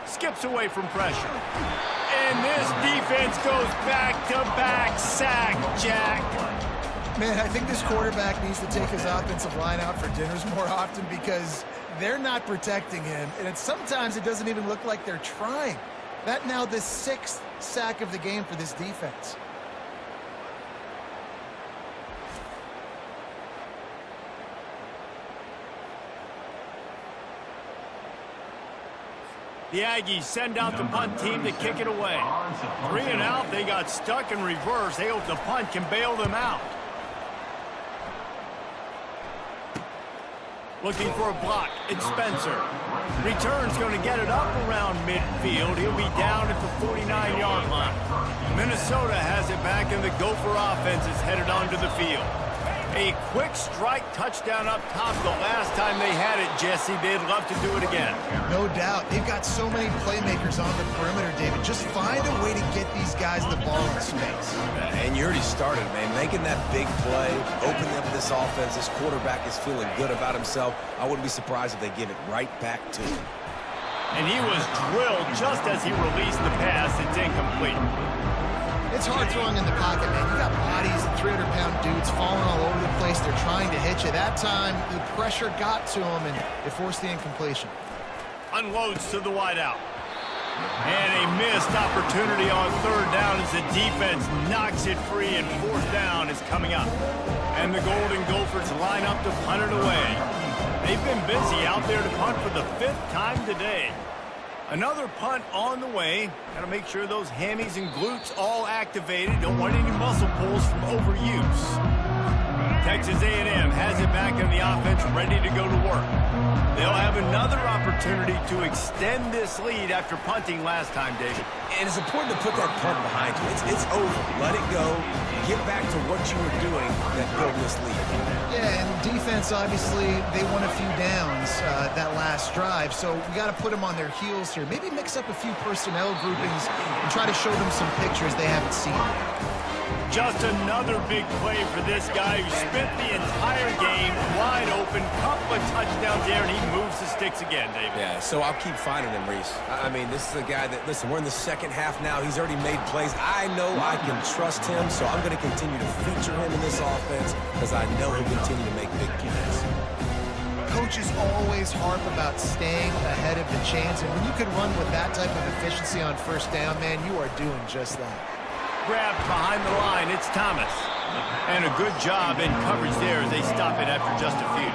Skips away from pressure. And this defense goes back-to-back sack, Jack. Man, I think this quarterback needs to take his offensive line out for dinners more often because they're not protecting him. And sometimes it doesn't even look like they're trying. That now the 6th sack of the game for this defense. The Aggies send out the punt team to kick it away. 3 and out, they got stuck in reverse. They hope the punt can bail them out. Looking for a block, it's Spencer. Return's going to get it up around midfield. He'll be down at the 49-yard line. Minnesota has it back, and the Gopher offense is headed onto the field. A quick strike touchdown up top the last time they had it, Jesse. They'd love to do it again. No doubt. They've got so many playmakers on the perimeter, David. Just find a way to get these guys the ball in space. And you already started, man. Making that big play, opening up this offense. This quarterback is feeling good about himself. I wouldn't be surprised if they give it right back to him. And he was drilled just as he released the pass. It's incomplete. It's hard throwing in the pocket, man. You got bodies, 300-pound dudes falling all over the place. They're trying to hit you. That time, the pressure got to him, and it forced the incompletion. Unloads to the wideout. And a missed opportunity on 3rd down as the defense knocks it free, and 4th down is coming up. And the Golden Gophers line up to punt it away. They've been busy out there to punt for the 5th time today. Another punt on the way. Got to make sure those hammies and glutes all activated. Don't want any muscle pulls from overuse. Texas A&M has it back in the offense, ready to go to work. They'll have another opportunity to extend this lead after punting last time, David. And it's important to put that punt behind you. It's over. Let it go. Get back to what you were doing that built this lead. Yeah, and defense, obviously, they won a few downs that last drive, so we got to put them on their heels here. Maybe mix up a few personnel groupings and try to show them some pictures they haven't seen. Just another big play for this guy who spent the entire game wide open. Couple of touchdowns there, and he moves the sticks again, David. Yeah, so I'll keep finding him, Reese. I mean, this is a guy that, listen, we're in the second half now. He's already made plays. I know I can trust him, so I'm going to continue to feature him in this offense because I know he'll continue to make big plays. Coaches always harp about staying ahead of the chains, and when you can run with that type of efficiency on first down, man, you are doing just that. Grabbed behind the line, it's Thomas. And a good job in coverage there as they stop it after just a few.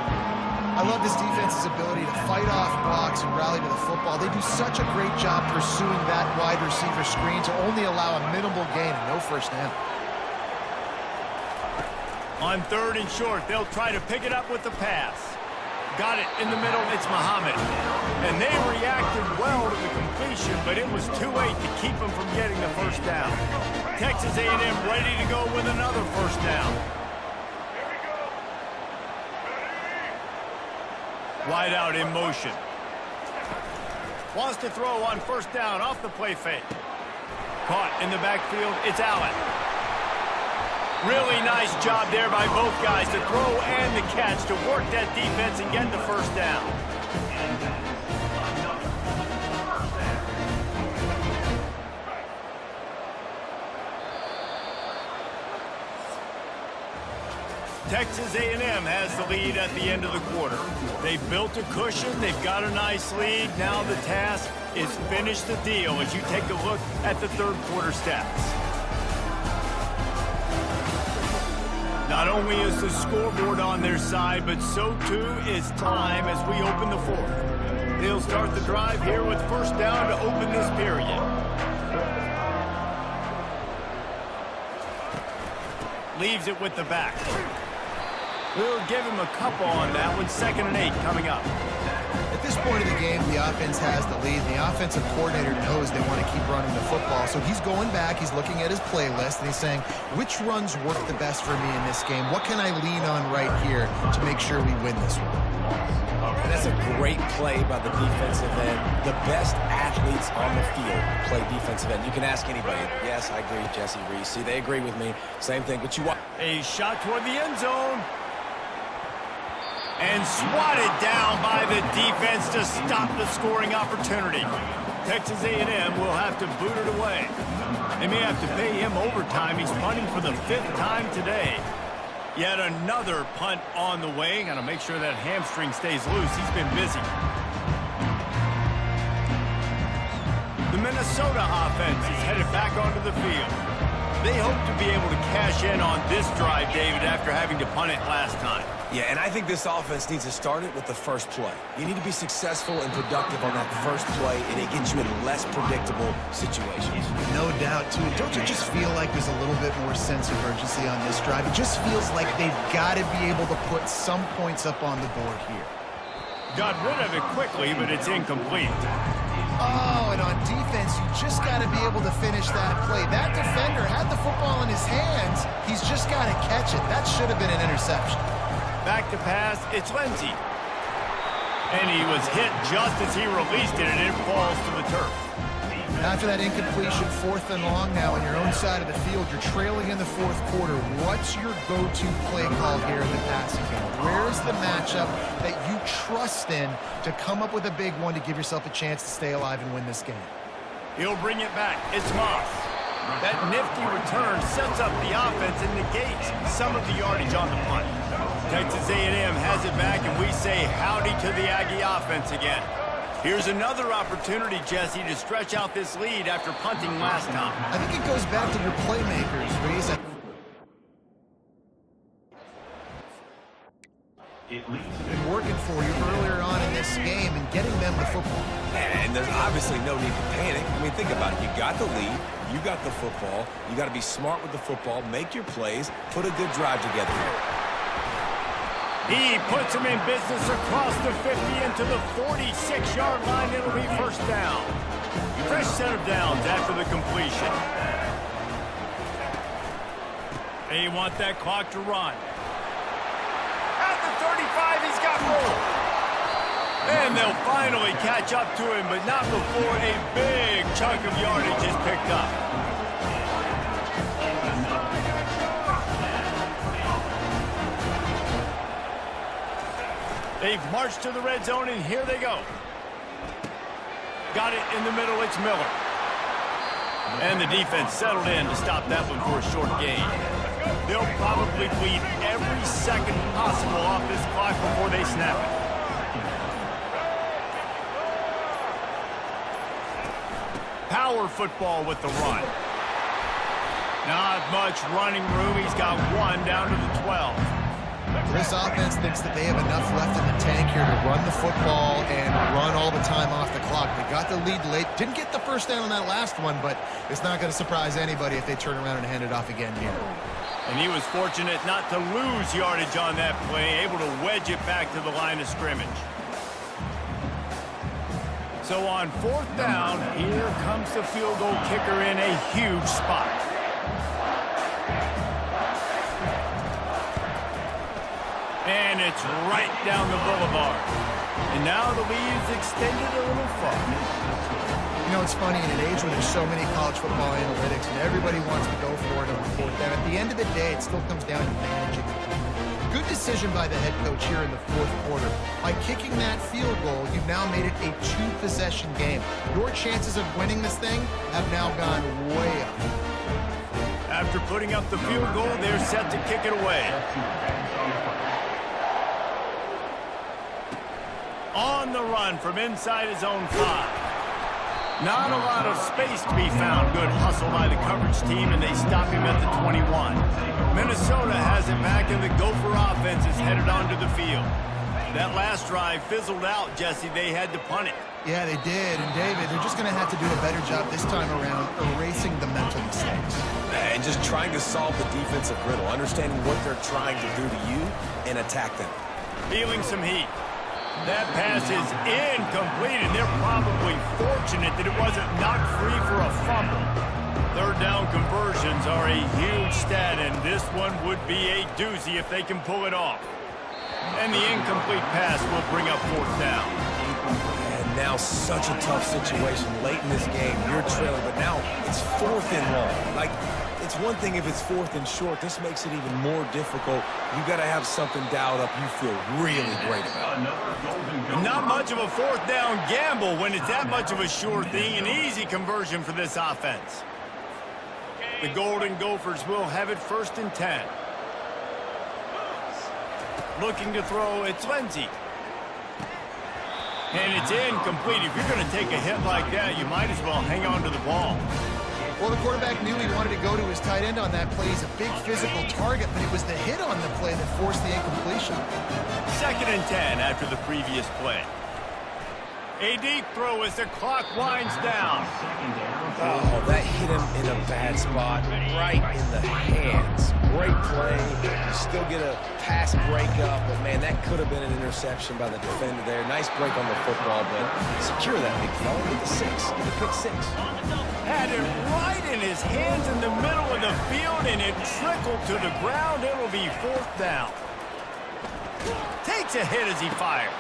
I love this defense's ability to fight off blocks and rally to the football. They do such a great job pursuing that wide receiver screen to only allow a minimal gain and no first down. On 3rd and short, they'll try to pick it up with the pass. Got it in the middle, it's Muhammad. And they reacted well to the completion, but it was too late to keep them from getting the first down. Texas A&M ready to go with another first down. Wide out in motion. Wants to throw on first down off the play fake. Caught in the backfield, it's Allen. Really nice job there by both guys to throw and the catch to work that defense and get the first down. Texas A&M has the lead at the end of the quarter. They've built a cushion. They've got a nice lead. Now the task is finish the deal as you take a look at the third quarter stats. Not only is the scoreboard on their side, but so too is time as we open the fourth. They'll start the drive here with first down to open this period. Leaves it with the back. We'll give him a couple on that one. 2nd and 8 coming up. At this point of the game, the offense has the lead. The offensive coordinator knows they want to keep running the football. So he's going back, he's looking at his playlist, and he's saying, which runs work the best for me in this game? What can I lean on right here to make sure we win this one? And that's a great play by the defensive end. The best athletes on the field play defensive end. You can ask anybody. Yes, I agree, Jesse Reese. See, they agree with me. Same thing, but you watch. A shot toward the end zone. And swatted down by the defense to stop the scoring opportunity. Texas A&M will have to boot it away. They may have to pay him overtime. He's punting for the 5th time today. Yet another punt on the way. Got to make sure that hamstring stays loose. He's been busy. The Minnesota offense is headed back onto the field. They hope to be able to cash in on this drive, David, after having to punt it last time. Yeah, and I think this offense needs to start it with the first play. You need to be successful and productive on that first play, and it gets you in less predictable situations. No doubt, too. Don't you just feel like there's a little bit more sense of urgency on this drive? It just feels like they've got to be able to put some points up on the board here. Got rid of it quickly, but it's incomplete. Oh, and on defense, you just got to be able to finish that play. That defender had the football in his hands. He's just got to catch it. That should have been an interception. Back to pass, it's Lindsey. And he was hit just as he released it, and it falls to the turf. After that incompletion, 4th and long now on your own side of the field, you're trailing in the 4th quarter. What's your go-to play call here in the passing game? Where's the matchup that you trust in to come up with a big one to give yourself a chance to stay alive and win this game? He'll bring it back. It's Moss. That nifty return sets up the offense and negates some of the yardage on the punt. Texas A&M has it back, and we say howdy to the Aggie offense again. Here's another opportunity, Jesse, to stretch out this lead after punting last time. I think it goes back to your playmakers, Reese. Working for you earlier on in this game and getting them the football. And there's obviously no need to panic. I mean, think about it. You got the lead. You got the football. You got to be smart with the football. Make your plays. Put a good drive together. He puts him in business across the 50 into the 46-yard line. It'll be first down. Fresh set of downs after the completion. They want that clock to run. At the 35, he's got room. And they'll finally catch up to him, but not before a big chunk of yardage is picked up. They've marched to the red zone, and here they go. Got it in the middle. It's Miller. And the defense settled in to stop that one for a short gain. They'll probably bleed every second possible off this clock before they snap it. Power football with the run. Not much running room. He's got one down to the 12. This offense thinks that they have enough left in the tank here to run the football and run all the time off the clock. They got the lead late. Didn't get the first down on that last one, but it's not going to surprise anybody if they turn around and hand it off again here. And he was fortunate not to lose yardage on that play, able to wedge it back to the line of scrimmage. So on 4th down, here comes the field goal kicker in a huge spot. And it's right down the boulevard. And now the lead is extended a little far. You know, it's funny, in an age where there's so many college football analytics and everybody wants to go for it on 4th down, at the end of the day, it still comes down to managing. Good decision by the head coach here in the 4th quarter. By kicking that field goal, you've now made it a 2-possession game. Your chances of winning this thing have now gone way up. After putting up the field goal, they're set to kick it away. On the run from inside his own 5. Not a lot of space to be found. Good hustle by the coverage team, and they stop him at the 21. Minnesota has it back, and the Gopher offense is headed onto the field. That last drive fizzled out, Jesse. They had to punt it. Yeah, they did. And, David, they're just going to have to do a better job this time around erasing the mental mistakes. And just trying to solve the defensive riddle, understanding what they're trying to do to you and attack them. Feeling some heat. That pass is incomplete, and they're probably fortunate that it wasn't knocked free for a fumble. 3rd down conversions are a huge stat, and this one would be a doozy if they can pull it off. And the incomplete pass will bring up 4th down. And now such a tough situation late in this game. You're trailing, but now it's 4th and long. Like, it's one thing if it's 4th and short. This makes it even more difficult. You got to have something dialed up you feel really great about. Not much of a 4th down gamble when it's that much of a sure thing. An easy conversion for this offense. The Golden Gophers will have it 1st and 10. Looking to throw, it's Lindsey. And it's incomplete. If you're going to take a hit like that, you might as well hang on to the ball. Well, the quarterback knew he wanted to go to his tight end on that play. He's a big physical target, but it was the hit on the play that forced the incompletion. 2nd and 10 after the previous play. A deep throw as the clock winds down. Oh, that hit him in a bad spot, right in the hands. Great play. You still get a pass breakup, but, man, that could have been an interception by the defender there. Nice break on the football, but secure that big fella with the 6. The pick 6. Had it right in his hands in the middle of the field, and it trickled to the ground. It'll be 4th down. Takes a hit as he fires.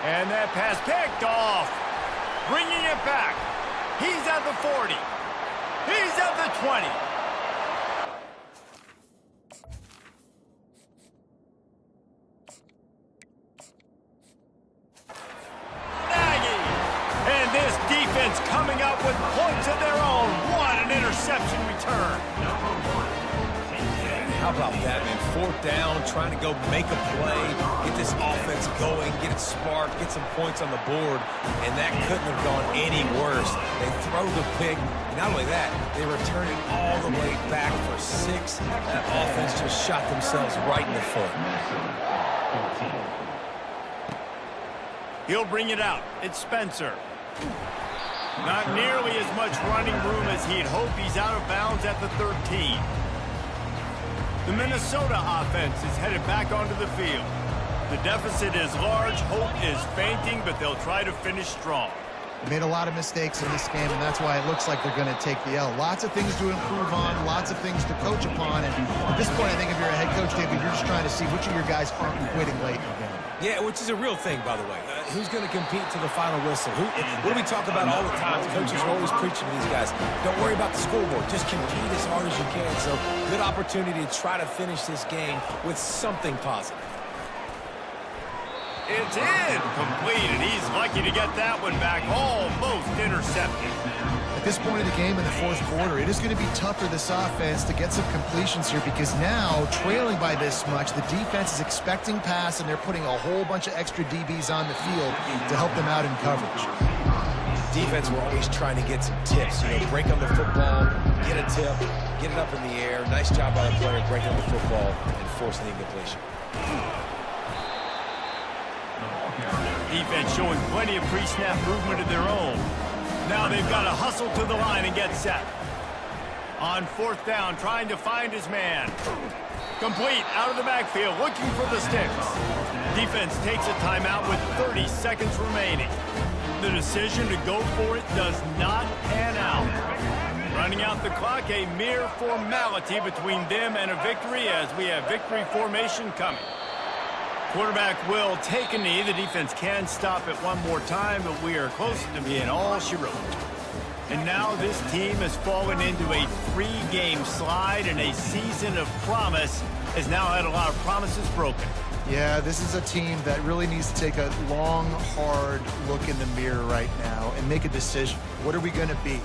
And that pass picked off. Bringing it back. He's at the 40. He's at the 20. And this defense coming up with points of their own. What an interception return. How about that, man? 4th down, trying to go make a play, get this offense going, get it sparked, get some points on the board, and that couldn't have gone any worse. They throw the pick, and not only that, they return it all the way back for 6. That offense just shot themselves right in the foot. He'll bring it out. It's Spencer. Not nearly as much running room as he'd hoped. He's out of bounds at the 13. The Minnesota offense is headed back onto the field. The deficit is large. Hope is fainting, but they'll try to finish strong. They made a lot of mistakes in this game, and that's why it looks like they're going to take the L. Lots of things to improve on, lots of things to coach upon, and at this point, I think if you're a head coach, David, you're just trying to see which of your guys aren't quitting late in the game. Yeah, which is a real thing, by the way. Who's going to compete to the final whistle? What do we talk about all the time? Coaches are always preaching to these guys. Don't worry about the scoreboard. Just compete as hard as you can. So, good opportunity to try to finish this game with something positive. It's incomplete, and he's lucky to get that one back. Almost intercepted. At this point of the game in the fourth quarter, it is going to be tough for this offense to get some completions here because now, trailing by this much, the defense is expecting pass, and they're putting a whole bunch of extra DBs on the field to help them out in coverage. Defense, we're always trying to get some tips. Break on the football, get a tip, get it up in the air. Nice job by the player breaking on the football and forcing the incompletion. Defense showing plenty of pre-snap movement of their own. Now they've got to hustle to the line and get set. On fourth down, trying to find his man. Complete, out of the backfield, looking for the sticks. Defense takes a timeout with 30 seconds remaining. The decision to go for it does not pan out. Running out the clock, a mere formality between them and a victory as we have victory formation coming. Quarterback will take a knee. The defense can stop it one more time, but we are close to being all she wrote. And now this team has fallen into a 3-game slide, and a season of promise has now had a lot of promises broken. Yeah, this is a team that really needs to take a long, hard look in the mirror right now and make a decision. What are we going to be?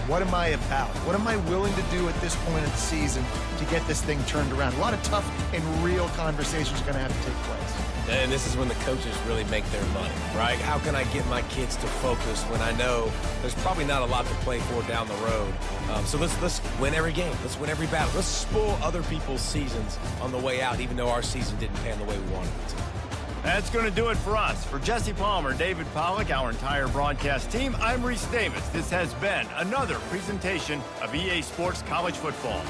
What am I about? What am I willing to do at this point of the season to get this thing turned around? A lot of tough and real conversations are going to have to take place. And this is when the coaches really make their money, right? How can I get my kids to focus when I know there's probably not a lot to play for down the road? So let's win every game. Let's win every battle. Let's spoil other people's seasons on the way out, even though our season didn't pan the way we wanted it to. That's going to do it for us. For Jesse Palmer, David Pollack, our entire broadcast team, I'm Reese Davis. This has been another presentation of EA Sports College Football.